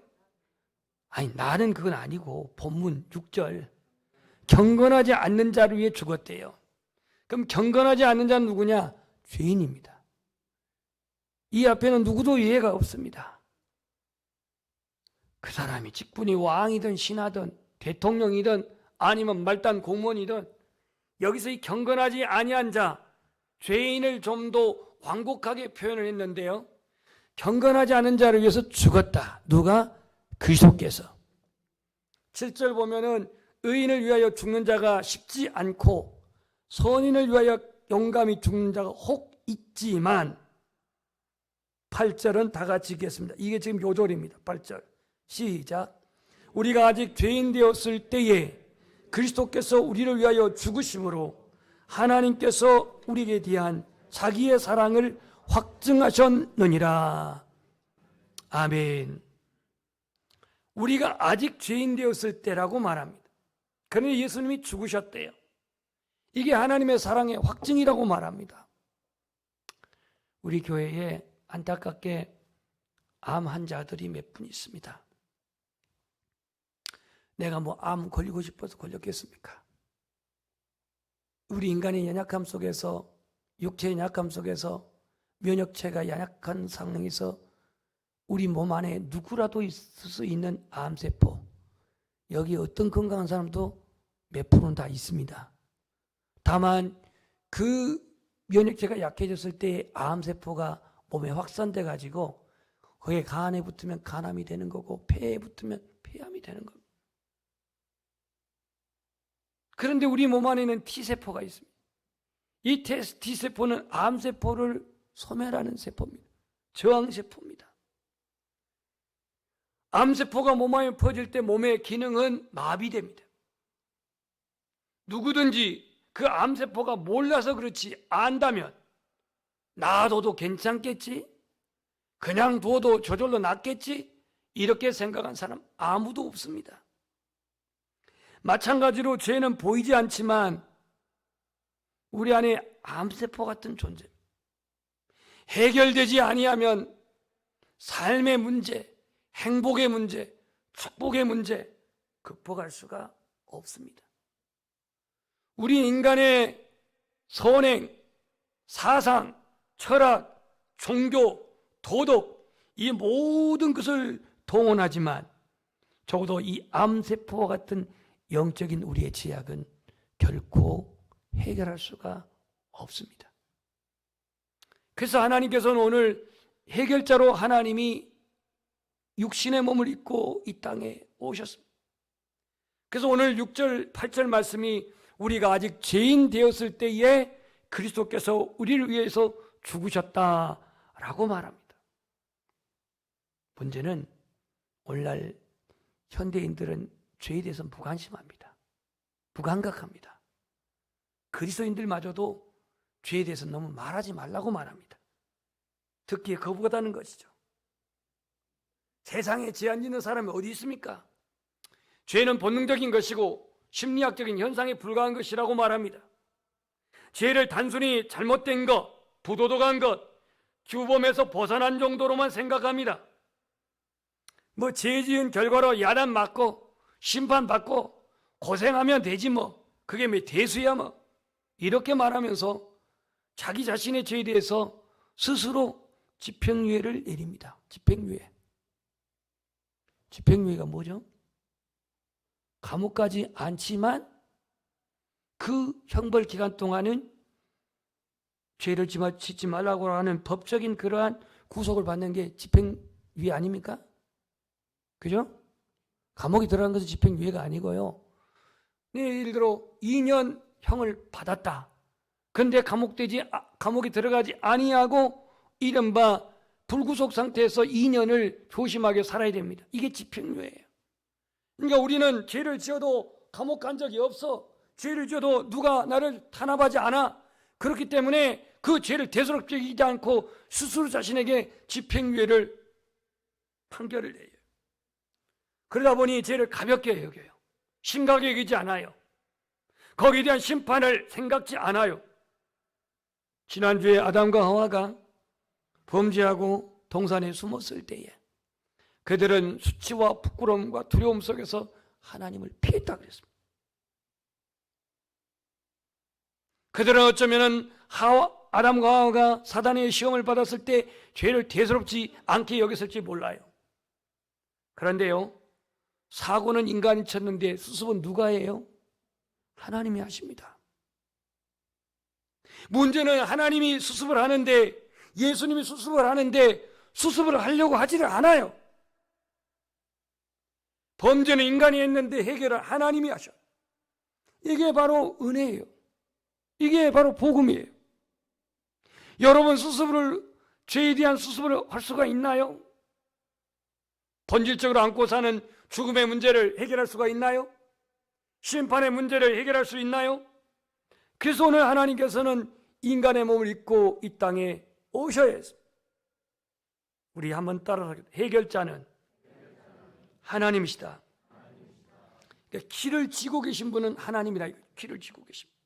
아니, 나는 그건 아니고 본문 6절 경건하지 않는 자를 위해 죽었대요. 그럼 경건하지 않는 자는 누구냐? 죄인입니다. 이 앞에는 누구도 예외가 없습니다. 그 사람이 직분이 왕이든 신하든 대통령이든 아니면 말단 공무원이든 여기서 이 경건하지 아니한 자, 죄인을 좀 더 완곡하게 표현을 했는데요. 경건하지 않은 자를 위해서 죽었다. 누가? 그리스도께서. 7절 보면은 의인을 위하여 죽는 자가 쉽지 않고 선인을 위하여 용감히 죽는 자가 혹 있지만 8절은 다 같이 읽겠습니다. 이게 지금 요절입니다. 8절 시작. 우리가 아직 죄인 되었을 때에 그리스도께서 우리를 위하여 죽으심으로 하나님께서 우리에 대한 자기의 사랑을 확증하셨느니라. 아멘. 우리가 아직 죄인 되었을 때라고 말합니다. 그런데 예수님이 죽으셨대요. 이게 하나님의 사랑의 확증이라고 말합니다. 우리 교회에 안타깝게 암 환자들이 몇 분 있습니다. 내가 뭐 암 걸리고 싶어서 걸렸겠습니까? 우리 인간의 연약함 속에서, 육체의 연약함 속에서, 면역체가 연약한 상황에서 우리 몸 안에 누구라도 있을 수 있는 암세포, 여기 어떤 건강한 사람도 몇 프로는 다 있습니다. 다만 그 면역체가 약해졌을 때 암세포가 몸에 확산돼 가지고 거기에 간에 붙으면 간암이 되는 거고 폐에 붙으면 폐암이 되는 겁니다. 그런데 우리 몸 안에는 T세포가 있습니다. 이 T세포는 암세포를 소멸하는 세포입니다. 저항세포입니다. 암세포가 몸 안에 퍼질 때 몸의 기능은 마비됩니다. 누구든지 그 암세포가 몰라서 그렇지 안다면 놔둬도 괜찮겠지? 그냥 둬도 저절로 낫겠지? 이렇게 생각한 사람 아무도 없습니다. 마찬가지로 죄는 보이지 않지만 우리 안에 암세포 같은 존재, 해결되지 아니하면 삶의 문제, 행복의 문제, 축복의 문제 극복할 수가 없습니다. 우리 인간의 선행, 사상, 철학, 종교, 도덕 이 모든 것을 동원하지만 적어도 이 암세포와 같은 영적인 우리의 제약은 결코 해결할 수가 없습니다. 그래서 하나님께서는 오늘 해결자로 하나님이 육신의 몸을 입고 이 땅에 오셨습니다. 그래서 오늘 6절, 8절 말씀이 우리가 아직 죄인 되었을 때에 그리스도께서 우리를 위해서 죽으셨다라고 말합니다. 문제는 오늘날 현대인들은 죄에 대해서 무관심합니다. 무감각합니다. 그리스도인들마저도 죄에 대해서 너무 말하지 말라고 말합니다. 듣기에 거부하다는 것이죠. 세상에 죄 안 짓는 사람이 어디 있습니까? 죄는 본능적인 것이고 심리학적인 현상에 불과한 것이라고 말합니다. 죄를 단순히 잘못된 것, 부도덕한 것, 규범에서 벗어난 정도로만 생각합니다. 뭐 죄 지은 결과로 야단 맞고 심판받고 고생하면 되지 뭐, 그게 뭐 대수야 뭐, 이렇게 말하면서 자기 자신의 죄에 대해서 스스로 집행유예를 내립니다. 집행유예. 집행유예가 뭐죠? 감옥 가지 않지만 그 형벌 기간 동안은 죄를 짓지 말라고 하는 법적인 그러한 구속을 받는 게 집행유예 아닙니까? 그죠? 감옥에 들어간 것은 집행유예가 아니고요. 예를 들어 2년 형을 받았다. 그런데 감옥에 들어가지 아니하고 이른바 불구속 상태에서 2년을 조심하게 살아야 됩니다. 이게 집행유예예요. 그러니까 우리는 죄를 지어도 감옥 간 적이 없어. 죄를 지어도 누가 나를 탄압하지 않아. 그렇기 때문에 그 죄를 대수롭게 여기지 않고 스스로 자신에게 집행유예를 판결을 내요. 그러다 보니 죄를 가볍게 여겨요. 심각하게 여기지 않아요. 거기에 대한 심판을 생각지 않아요. 지난주에 아담과 하와가 범죄하고 동산에 숨었을 때에 그들은 수치와 부끄러움과 두려움 속에서 하나님을 피했다 그랬습니다. 그들은 어쩌면 아담과 하와가 사단의 시험을 받았을 때 죄를 대수롭지 않게 여겼을지 몰라요. 그런데요, 사고는 인간이 쳤는데 수습은 누가 해요? 하나님이 하십니다. 문제는 하나님이 수습을 하는데, 예수님이 수습을 하는데 수습을 하려고 하지를 않아요. 범죄는 인간이 했는데 해결을 하나님이 하셔. 이게 바로 은혜예요. 이게 바로 복음이에요. 여러분 죄에 대한 수습을 할 수가 있나요? 본질적으로 안고 사는 죽음의 문제를 해결할 수가 있나요? 심판의 문제를 해결할 수 있나요? 그래서 오늘 하나님께서는 인간의 몸을 입고 이 땅에 오셔야 했습니다. 우리 한번 따라서 해결자는 하나님이시다. 그러니까 키를 쥐고 계신 분은 하나님이다. 키를 쥐고 계십니다.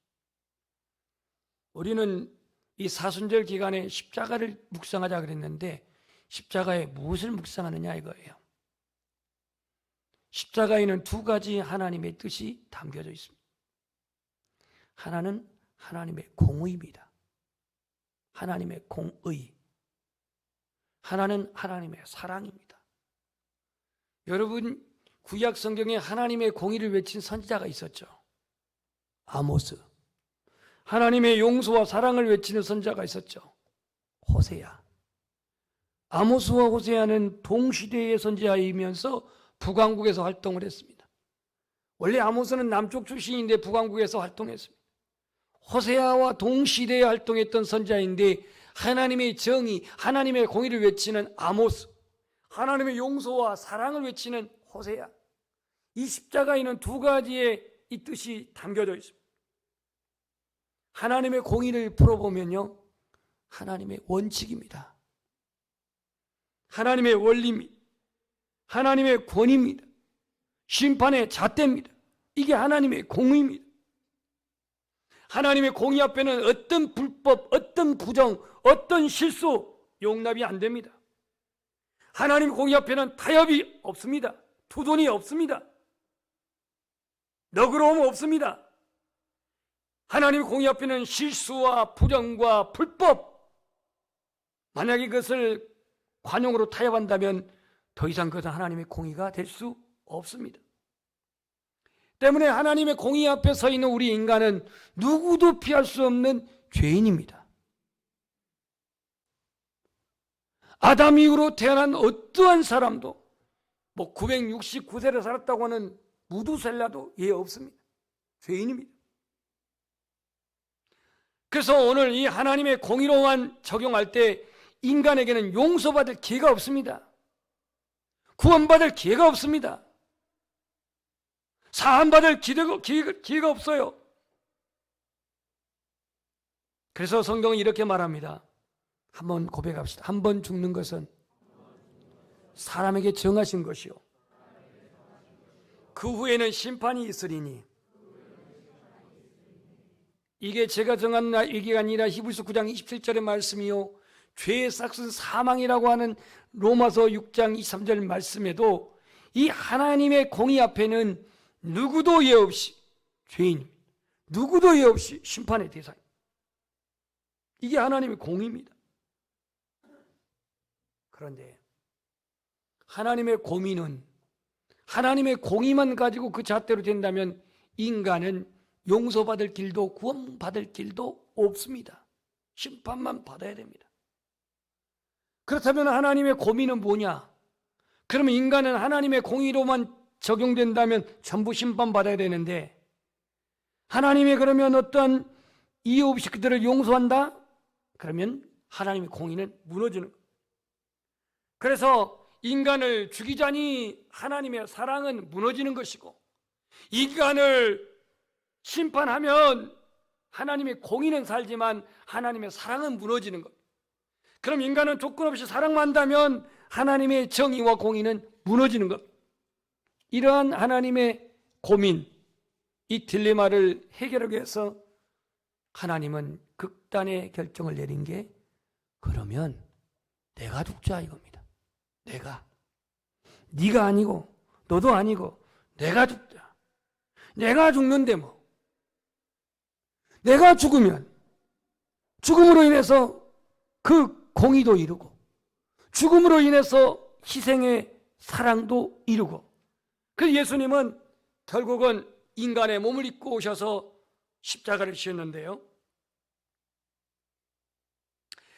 우리는 이 사순절 기간에 십자가를 묵상하자 그랬는데 십자가에 무엇을 묵상하느냐 이거예요. 십자가에는 두 가지 하나님의 뜻이 담겨져 있습니다. 하나는 하나님의 공의입니다. 하나님의 공의. 하나는 하나님의 사랑입니다. 여러분, 구약 성경에 하나님의 공의를 외친 선지자가 있었죠. 아모스. 하나님의 용서와 사랑을 외치는 선지자가 있었죠. 호세아. 아모스와 호세아는 동시대의 선지자이면서 북왕국에서 활동을 했습니다. 원래 아모스는 남쪽 출신인데 북왕국에서 활동했습니다. 호세아와 동시대에 활동했던 선지자인데 하나님의 정의, 하나님의 공의를 외치는 아모스, 하나님의 용서와 사랑을 외치는 호세아. 이 십자가에는 두 가지의 이 뜻이 담겨져 있습니다. 하나님의 공의를 풀어보면요, 하나님의 원칙입니다. 하나님의 원리입니다. 하나님의 권위입니다. 심판의 잣대입니다. 이게 하나님의 공의입니다. 하나님의 공의 앞에는 어떤 불법, 어떤 부정, 어떤 실수 용납이 안 됩니다. 하나님의 공의 앞에는 타협이 없습니다. 투돈이 없습니다. 너그러움 없습니다. 하나님의 공의 앞에는 실수와 부정과 불법, 만약에 그것을 관용으로 타협한다면 더 이상 그것은 하나님의 공의가 될 수 없습니다. 때문에 하나님의 공의 앞에 서 있는 우리 인간은 누구도 피할 수 없는 죄인입니다. 아담 이후로 태어난 어떠한 사람도 969세를 살았다고 하는 무두셀라도 예 없습니다. 죄인입니다. 그래서 오늘 이 하나님의 공의로만 적용할 때 인간에게는 용서받을 기회가 없습니다. 구원받을 기회가 없습니다. 사함받을 기회가 없어요. 그래서 성경은 이렇게 말합니다. 한번 고백합시다. 한 번 죽는 것은 사람에게 정하신 것이요, 그 후에는 심판이 있으리니. 이게 제가 정한 얘기가 아니라 히브리서 9장 27절의 말씀이요, 죄의 삭은 사망이라고 하는 로마서 6장 23절 말씀에도 이 하나님의 공의 앞에는 누구도 예 없이 죄인입니다. 누구도 예 없이 심판의 대상입니다. 이게 하나님의 공의입니다. 그런데 하나님의 공의는, 하나님의 공의만 가지고 그 잣대로 된다면 인간은 용서받을 길도 구원받을 길도 없습니다. 심판만 받아야 됩니다. 그렇다면 하나님의 공의는 뭐냐? 그러면 인간은 하나님의 공의로만 적용된다면 전부 심판받아야 되는데, 하나님의 그러면 어떤 이유 없이 그들을 용서한다? 그러면 하나님의 공의는 무너지는 거예요. 그래서 인간을 죽이자니 하나님의 사랑은 무너지는 것이고, 인간을 심판하면 하나님의 공의는 살지만 하나님의 사랑은 무너지는 것. 그럼 인간은 조건 없이 사랑만 한다면 하나님의 정의와 공의는 무너지는 것. 이러한 하나님의 고민, 이 딜레마를 해결하기 위해서 하나님은 극단의 결정을 내린 게, 그러면 내가 죽자 이겁니다. 네가 아니고 너도 아니고 내가 죽자. 내가 죽는데 뭐. 내가 죽으면 죽음으로 인해서 그 공의도 이루고, 죽음으로 인해서 희생의 사랑도 이루고, 그래서 예수님은 결국은 인간의 몸을 입고 오셔서 십자가를 지셨는데요,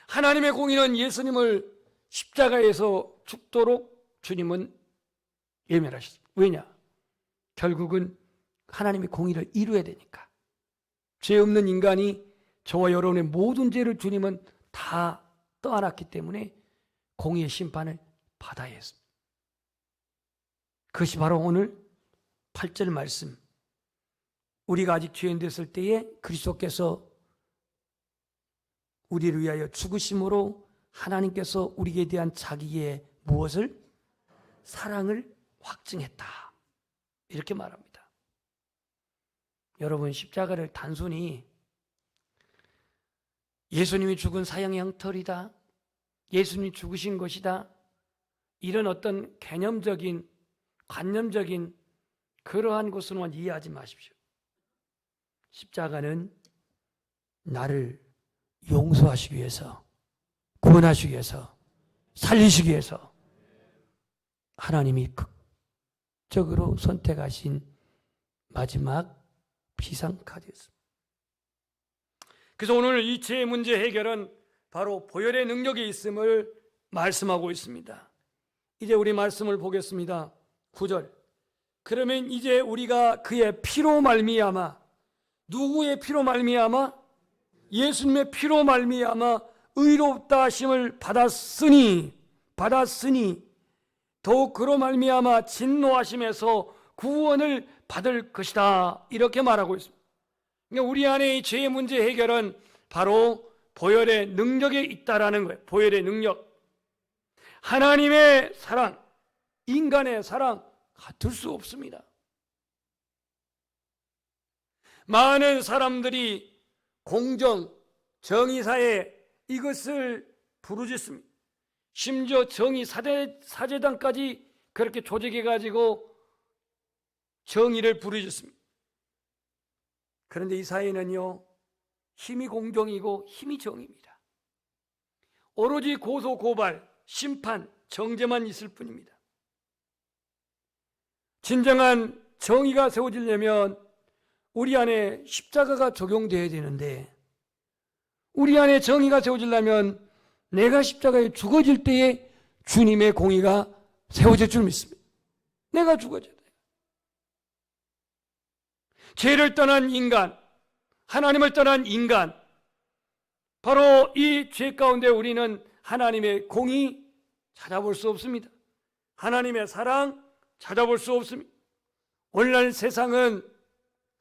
하나님의 공의는 예수님을 십자가에서 죽도록 주님은 예멸하셨습니다. 왜냐? 결국은 하나님의 공의를 이루어야 되니까. 죄 없는 인간이 저와 여러분의 모든 죄를 주님은 다 떠안았기 때문에 공의의 심판을 받아야 했습니다. 그것이 바로 오늘 8절 말씀, 우리가 아직 죄인 됐을 때에 그리스도께서 우리를 위하여 죽으심으로 하나님께서 우리에 대한 자기의 무엇을? 사랑을 확증했다, 이렇게 말합니다. 여러분, 십자가를 단순히 예수님이 죽은 사형의 형틀이다, 예수님이 죽으신 것이다, 이런 어떤 개념적인 관념적인 그러한 것으로만 이해하지 마십시오. 십자가는 나를 용서하시기 위해서, 구원하시기 위해서, 살리시기 위해서 하나님이 극적으로 선택하신 마지막 비상카드였습니다. 그래서 오늘 이 죄의 문제 해결은 바로 보혈의 능력이 있음을 말씀하고 있습니다. 이제 우리 말씀을 보겠습니다. 9절. 그러면 이제 우리가 그의 피로 말미암아, 누구의 피로 말미암아? 예수님의 피로 말미암아 의롭다 하심을 받았으니 더욱 그로 말미암아 진노하심에서 구원을 받을 것이다, 이렇게 말하고 있습니다. 그러니까 우리 안에 이 죄의 문제 해결은 바로 보혈의 능력에 있다라는 거예요. 보혈의 능력. 하나님의 사랑, 인간의 사랑 같을 수 없습니다. 많은 사람들이 공정, 정의사회 이것을 부르짖습니다. 심지어 정의 사제단까지 그렇게 조직해가지고 정의를 부르짖습니다. 그런데 이 사회는요, 힘이 공정이고 힘이 정의입니다. 오로지 고소, 고발, 심판, 정죄만 있을 뿐입니다. 진정한 정의가 세워지려면 우리 안에 십자가가 적용되어야 되는데, 우리 안에 정의가 세워지려면 내가 십자가에 죽어질 때에 주님의 공의가 세워질 줄 믿습니다. 내가 죽어져야 돼요. 죄를 떠난 인간, 하나님을 떠난 인간, 바로 이 죄 가운데 우리는 하나님의 공의 찾아볼 수 없습니다. 하나님의 사랑 찾아볼 수 없습니다. 오늘날 세상은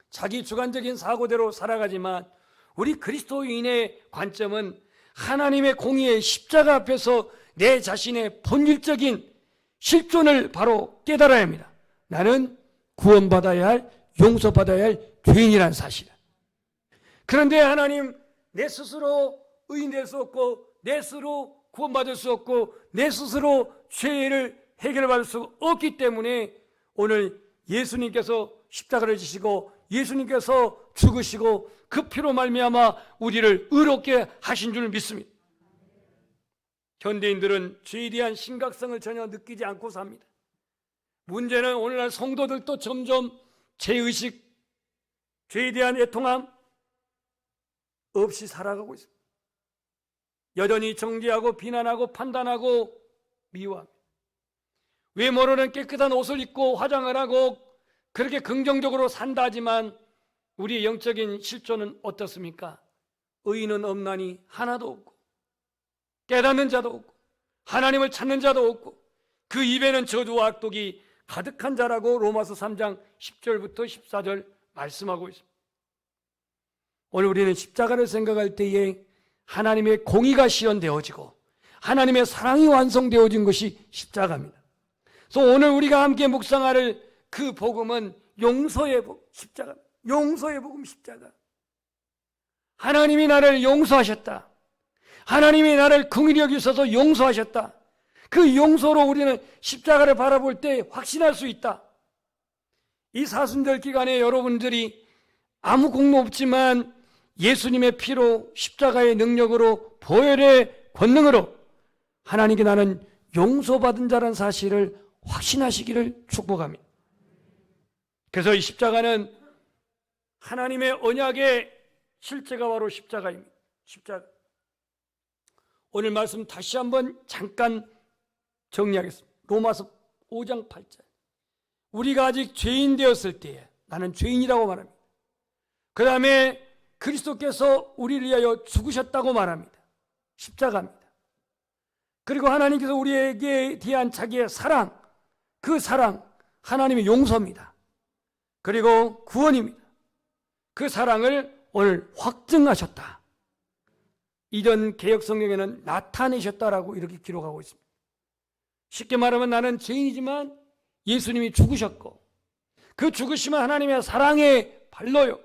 자기 주관적인 사고대로 살아가지만 우리 그리스도인의 관점은 하나님의 공의의 십자가 앞에서 내 자신의 본질적인 실존을 바로 깨달아야 합니다. 나는 구원받아야 할, 용서받아야 할 죄인이라는 사실. 그런데 하나님, 내 스스로 의인될 수 없고, 내 스스로 구원받을 수 없고, 내 스스로 죄를 해결받을 수 없기 때문에 오늘 예수님께서 십자가를 지시고 예수님께서 죽으시고 그 피로 말미암아 우리를 의롭게 하신 줄 믿습니다. 현대인들은 죄에 대한 심각성을 전혀 느끼지 않고 삽니다. 문제는 오늘날 성도들도 점점 죄의식, 죄에 대한 애통함 없이 살아가고 있습니다. 여전히 정죄하고 비난하고 판단하고 미워합니다. 외모로는 깨끗한 옷을 입고 화장을 하고 그렇게 긍정적으로 산다 하지만 우리의 영적인 실존은 어떻습니까? 의인은 없나니 하나도 없고 깨닫는 자도 없고 하나님을 찾는 자도 없고 그 입에는 저주와 악독이 가득한 자라고 로마서 3장 10절부터 14절 말씀하고 있습니다. 오늘 우리는 십자가를 생각할 때에 하나님의 공의가 실현되어지고 하나님의 사랑이 완성되어진 것이 십자가입니다. 그래서 오늘 우리가 함께 묵상할 그 복음은 용서의 복음, 십자가. 용서의 복음, 십자가. 하나님이 나를 용서하셨다. 하나님이 나를 긍휼히 여기셔서 용서하셨다. 그 용서로 우리는 십자가를 바라볼 때 확신할 수 있다. 이 사순절 기간에 여러분들이 아무 공로 없지만 예수님의 피로 십자가의 능력으로 보혈의 권능으로 하나님께 나는 용서받은 자라는 사실을 확신하시기를 축복합니다. 그래서 이 십자가는 하나님의 언약의 실제가 바로 십자가입니다. 십자가. 오늘 말씀 다시 한번 잠깐 정리하겠습니다. 로마서 5장 8절. 우리가 아직 죄인 되었을 때에 나는 죄인이라고 말합니다. 그 다음에 그리스도께서 우리를 위하여 죽으셨다고 말합니다. 십자가입니다. 그리고 하나님께서 우리에게 대한 자기의 사랑, 그 사랑 하나님의 용서입니다. 그리고 구원입니다. 그 사랑을 오늘 확증하셨다. 이전 개역 성경에는 나타내셨다라고 이렇게 기록하고 있습니다. 쉽게 말하면 나는 죄인이지만 예수님이 죽으셨고 그 죽으심은 하나님의 사랑의 발로요.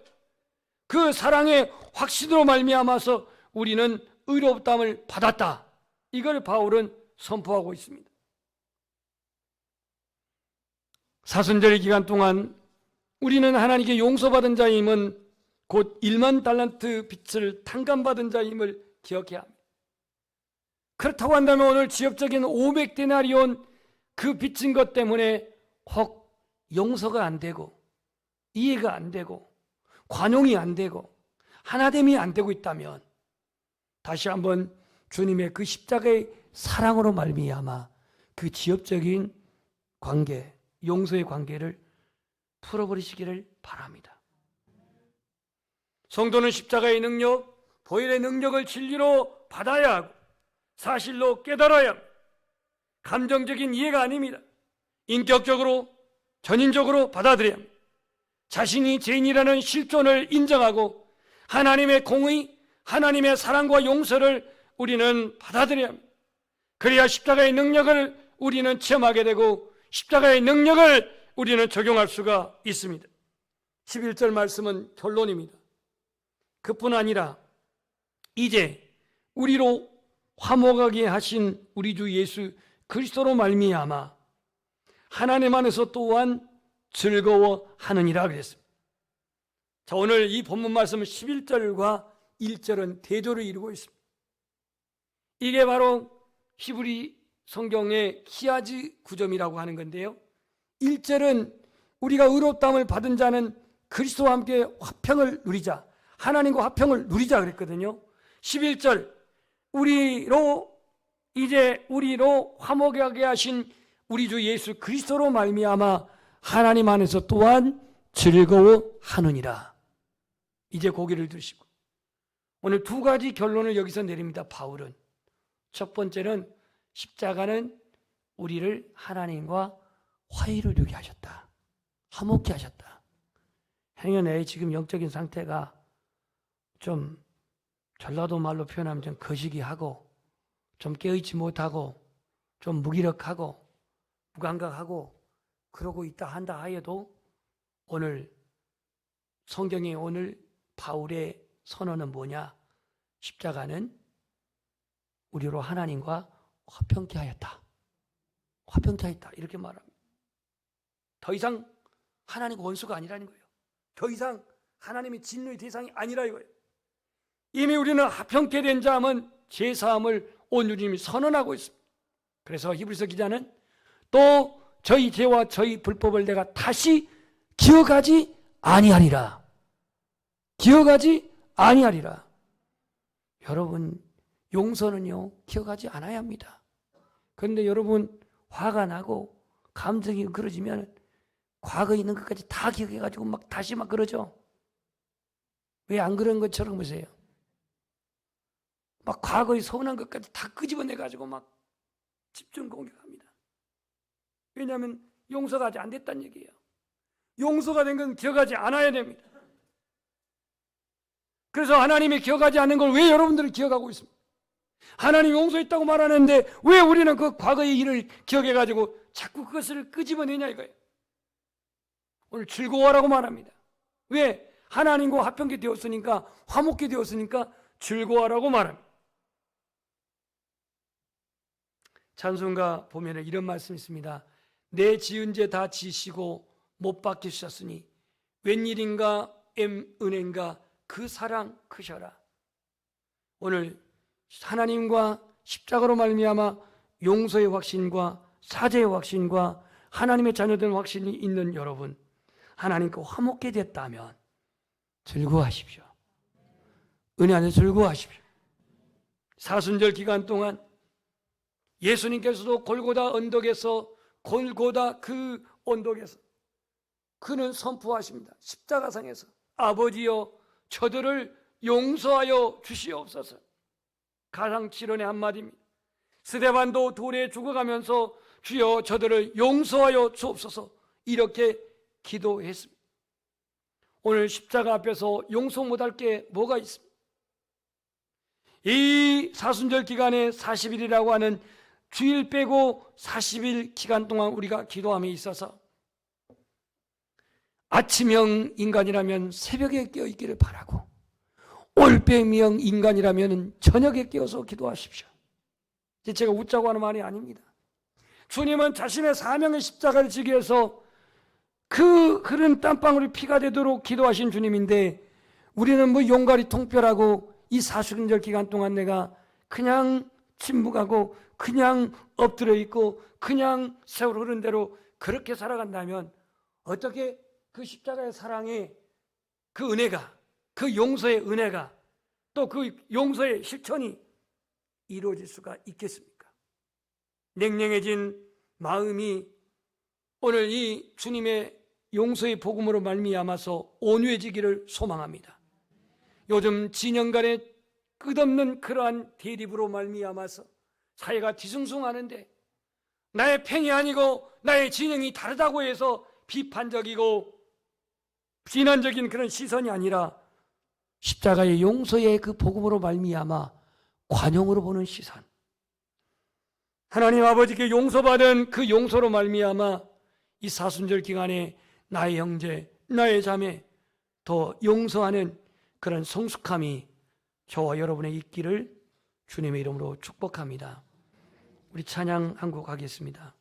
그 사랑의 확신으로 말미암아서 우리는 의롭다함을 받았다. 이걸 바울은 선포하고 있습니다. 사순절의 기간 동안 우리는 하나님께 용서받은 자임은 곧 1만 달란트 빚을 탕감받은 자임을 기억해야 합니다. 그렇다고 한다면 오늘 지역적인 500데나리온 그 빚진 것 때문에 혹 용서가 안 되고 이해가 안 되고 관용이 안 되고 하나됨이 안 되고 있다면 다시 한번 주님의 그 십자가의 사랑으로 말미암아 그 지역적인 관계, 용서의 관계를 풀어버리시기를 바랍니다. 성도는 십자가의 능력, 보혈의 능력을 진리로 받아야 하고 사실로 깨달아야 합니다. 감정적인 이해가 아닙니다. 인격적으로, 전인적으로 받아들여야 합니다. 자신이 죄인이라는 실존을 인정하고 하나님의 공의, 하나님의 사랑과 용서를 우리는 받아들여야 합니다. 그래야 십자가의 능력을 우리는 체험하게 되고 십자가의 능력을 우리는 적용할 수가 있습니다. 11절 말씀은 결론입니다. 그뿐 아니라 이제 우리로 화목하게 하신 우리 주 예수 그리스도로 말미암아 하나님 안에서 또한 즐거워하느니라 그랬습니다. 자, 오늘 이 본문 말씀은 11절과 1절은 대조를 이루고 있습니다. 이게 바로 히브리 성경의 히아즈 구점이라고 하는 건데요. 1절은 우리가 의롭다함을 받은 자는 그리스도와 함께 화평을 누리자, 하나님과 화평을 누리자 그랬거든요. 11절 우리로 화목하게 하신 우리 주 예수 그리스도로 말미암아 하나님 안에서 또한 즐거워하느니라. 이제 고개를 드시고 오늘 두 가지 결론을 여기서 내립니다. 바울은 첫 번째는 십자가는 우리를 하나님과 화해를 누리게 하셨다. 화목케 하셨다. 행여내 지금 영적인 상태가 좀 전라도 말로 표현하면 좀 거시기하고 좀 깨어있지 못하고 좀 무기력하고 무감각하고 그러고 있다 한다 하여도 오늘 성경에 오늘 바울의 선언은 뭐냐? 십자가는 우리로 하나님과 화평케 하였다. 화평케 하였다. 이렇게 말합니다. 더 이상 하나님과 원수가 아니라는 거예요. 더 이상 하나님의 진노의 대상이 아니라 이거예요. 이미 우리는 화평케 된 자함은 제사함을 오늘 주님이 선언하고 있습니다. 그래서 히브리서 기자는 또 저희 죄와 저희 불법을 내가 다시 기억하지 아니하리라. 기억하지 아니하리라. 여러분, 용서는요 기억하지 않아야 합니다. 그런데 여러분 화가 나고 감정이 그러지면 과거에 있는 것까지 다 기억해가지고 막 다시 막 그러죠. 왜 안 그런 것처럼 보세요. 막 과거에 서운한 것까지 다 끄집어내가지고 막 집중 공격합니다. 왜냐하면 용서가 아직 안 됐다는 얘기예요. 용서가 된 건 기억하지 않아야 됩니다. 그래서 하나님이 기억하지 않는 걸 왜 여러분들은 기억하고 있습니까? 하나님 용서했다고 말하는데 왜 우리는 그 과거의 일을 기억해가지고 자꾸 그것을 끄집어내냐 이거예요. 오늘 즐거워하라고 말합니다. 왜? 하나님과 화평케 되었으니까, 화목케 되었으니까 즐거워하라고 말합니다. 찬송가 보면 이런 말씀이 있습니다. 내 지은 죄 다 지시고 못 박혀 주셨으니 웬일인가 은혜인가 그 사랑 크셔라. 오늘 하나님과 십자가로 말미암아 용서의 확신과 사죄의 확신과 하나님의 자녀된 확신이 있는 여러분, 하나님과 화목게 됐다면 즐거워하십시오. 은혜 안에 즐거워하십시오. 사순절 기간 동안 예수님께서도 골고다 언덕에서, 골고다 그 언덕에서 그는 선포하십니다. 십자가상에서 아버지여 저들을 용서하여 주시옵소서. 가상칠언의 한마디입니다. 스데반도 돌에 죽어가면서 주여 저들을 용서하여 주옵소서 이렇게 기도했습니다. 오늘 십자가 앞에서 용서 못할 게 뭐가 있습니까? 이 사순절 기간에 40일이라고 하는 주일 빼고 40일 기간 동안 우리가 기도함에 있어서 아침형 인간이라면 새벽에 깨어있기를 바라고, 올빼미형 인간이라면 저녁에 깨어서 기도하십시오. 제가 웃자고 하는 말이 아닙니다. 주님은 자신의 사명의 십자가를 지기 위해서 그 흐른 땀방울이 피가 되도록 기도하신 주님인데, 우리는 뭐 용가리 통뼈라고 이 사순절 기간 동안 내가 그냥 침묵하고 그냥 엎드려 있고 그냥 세월 흐른 대로 그렇게 살아간다면 어떻게 그 십자가의 사랑의 그 은혜가, 그 용서의 은혜가, 또 그 용서의 실천이 이루어질 수가 있겠습니까? 냉랭해진 마음이 오늘 이 주님의 용서의 복음으로 말미암아서 온유해지기를 소망합니다. 요즘 진영 간의 끝없는 그러한 대립으로 말미암아서 사회가 뒤숭숭하는데, 나의 팽이 아니고 나의 진영이 다르다고 해서 비판적이고 비난적인 그런 시선이 아니라 십자가의 용서의 그 복음으로 말미암아 관용으로 보는 시선, 하나님 아버지께 용서받은 그 용서로 말미암아 이 사순절 기간에 나의 형제, 나의 자매 더 용서하는 그런 성숙함이 저와 여러분의 있기를 주님의 이름으로 축복합니다. 우리 찬양 한 곡 하겠습니다.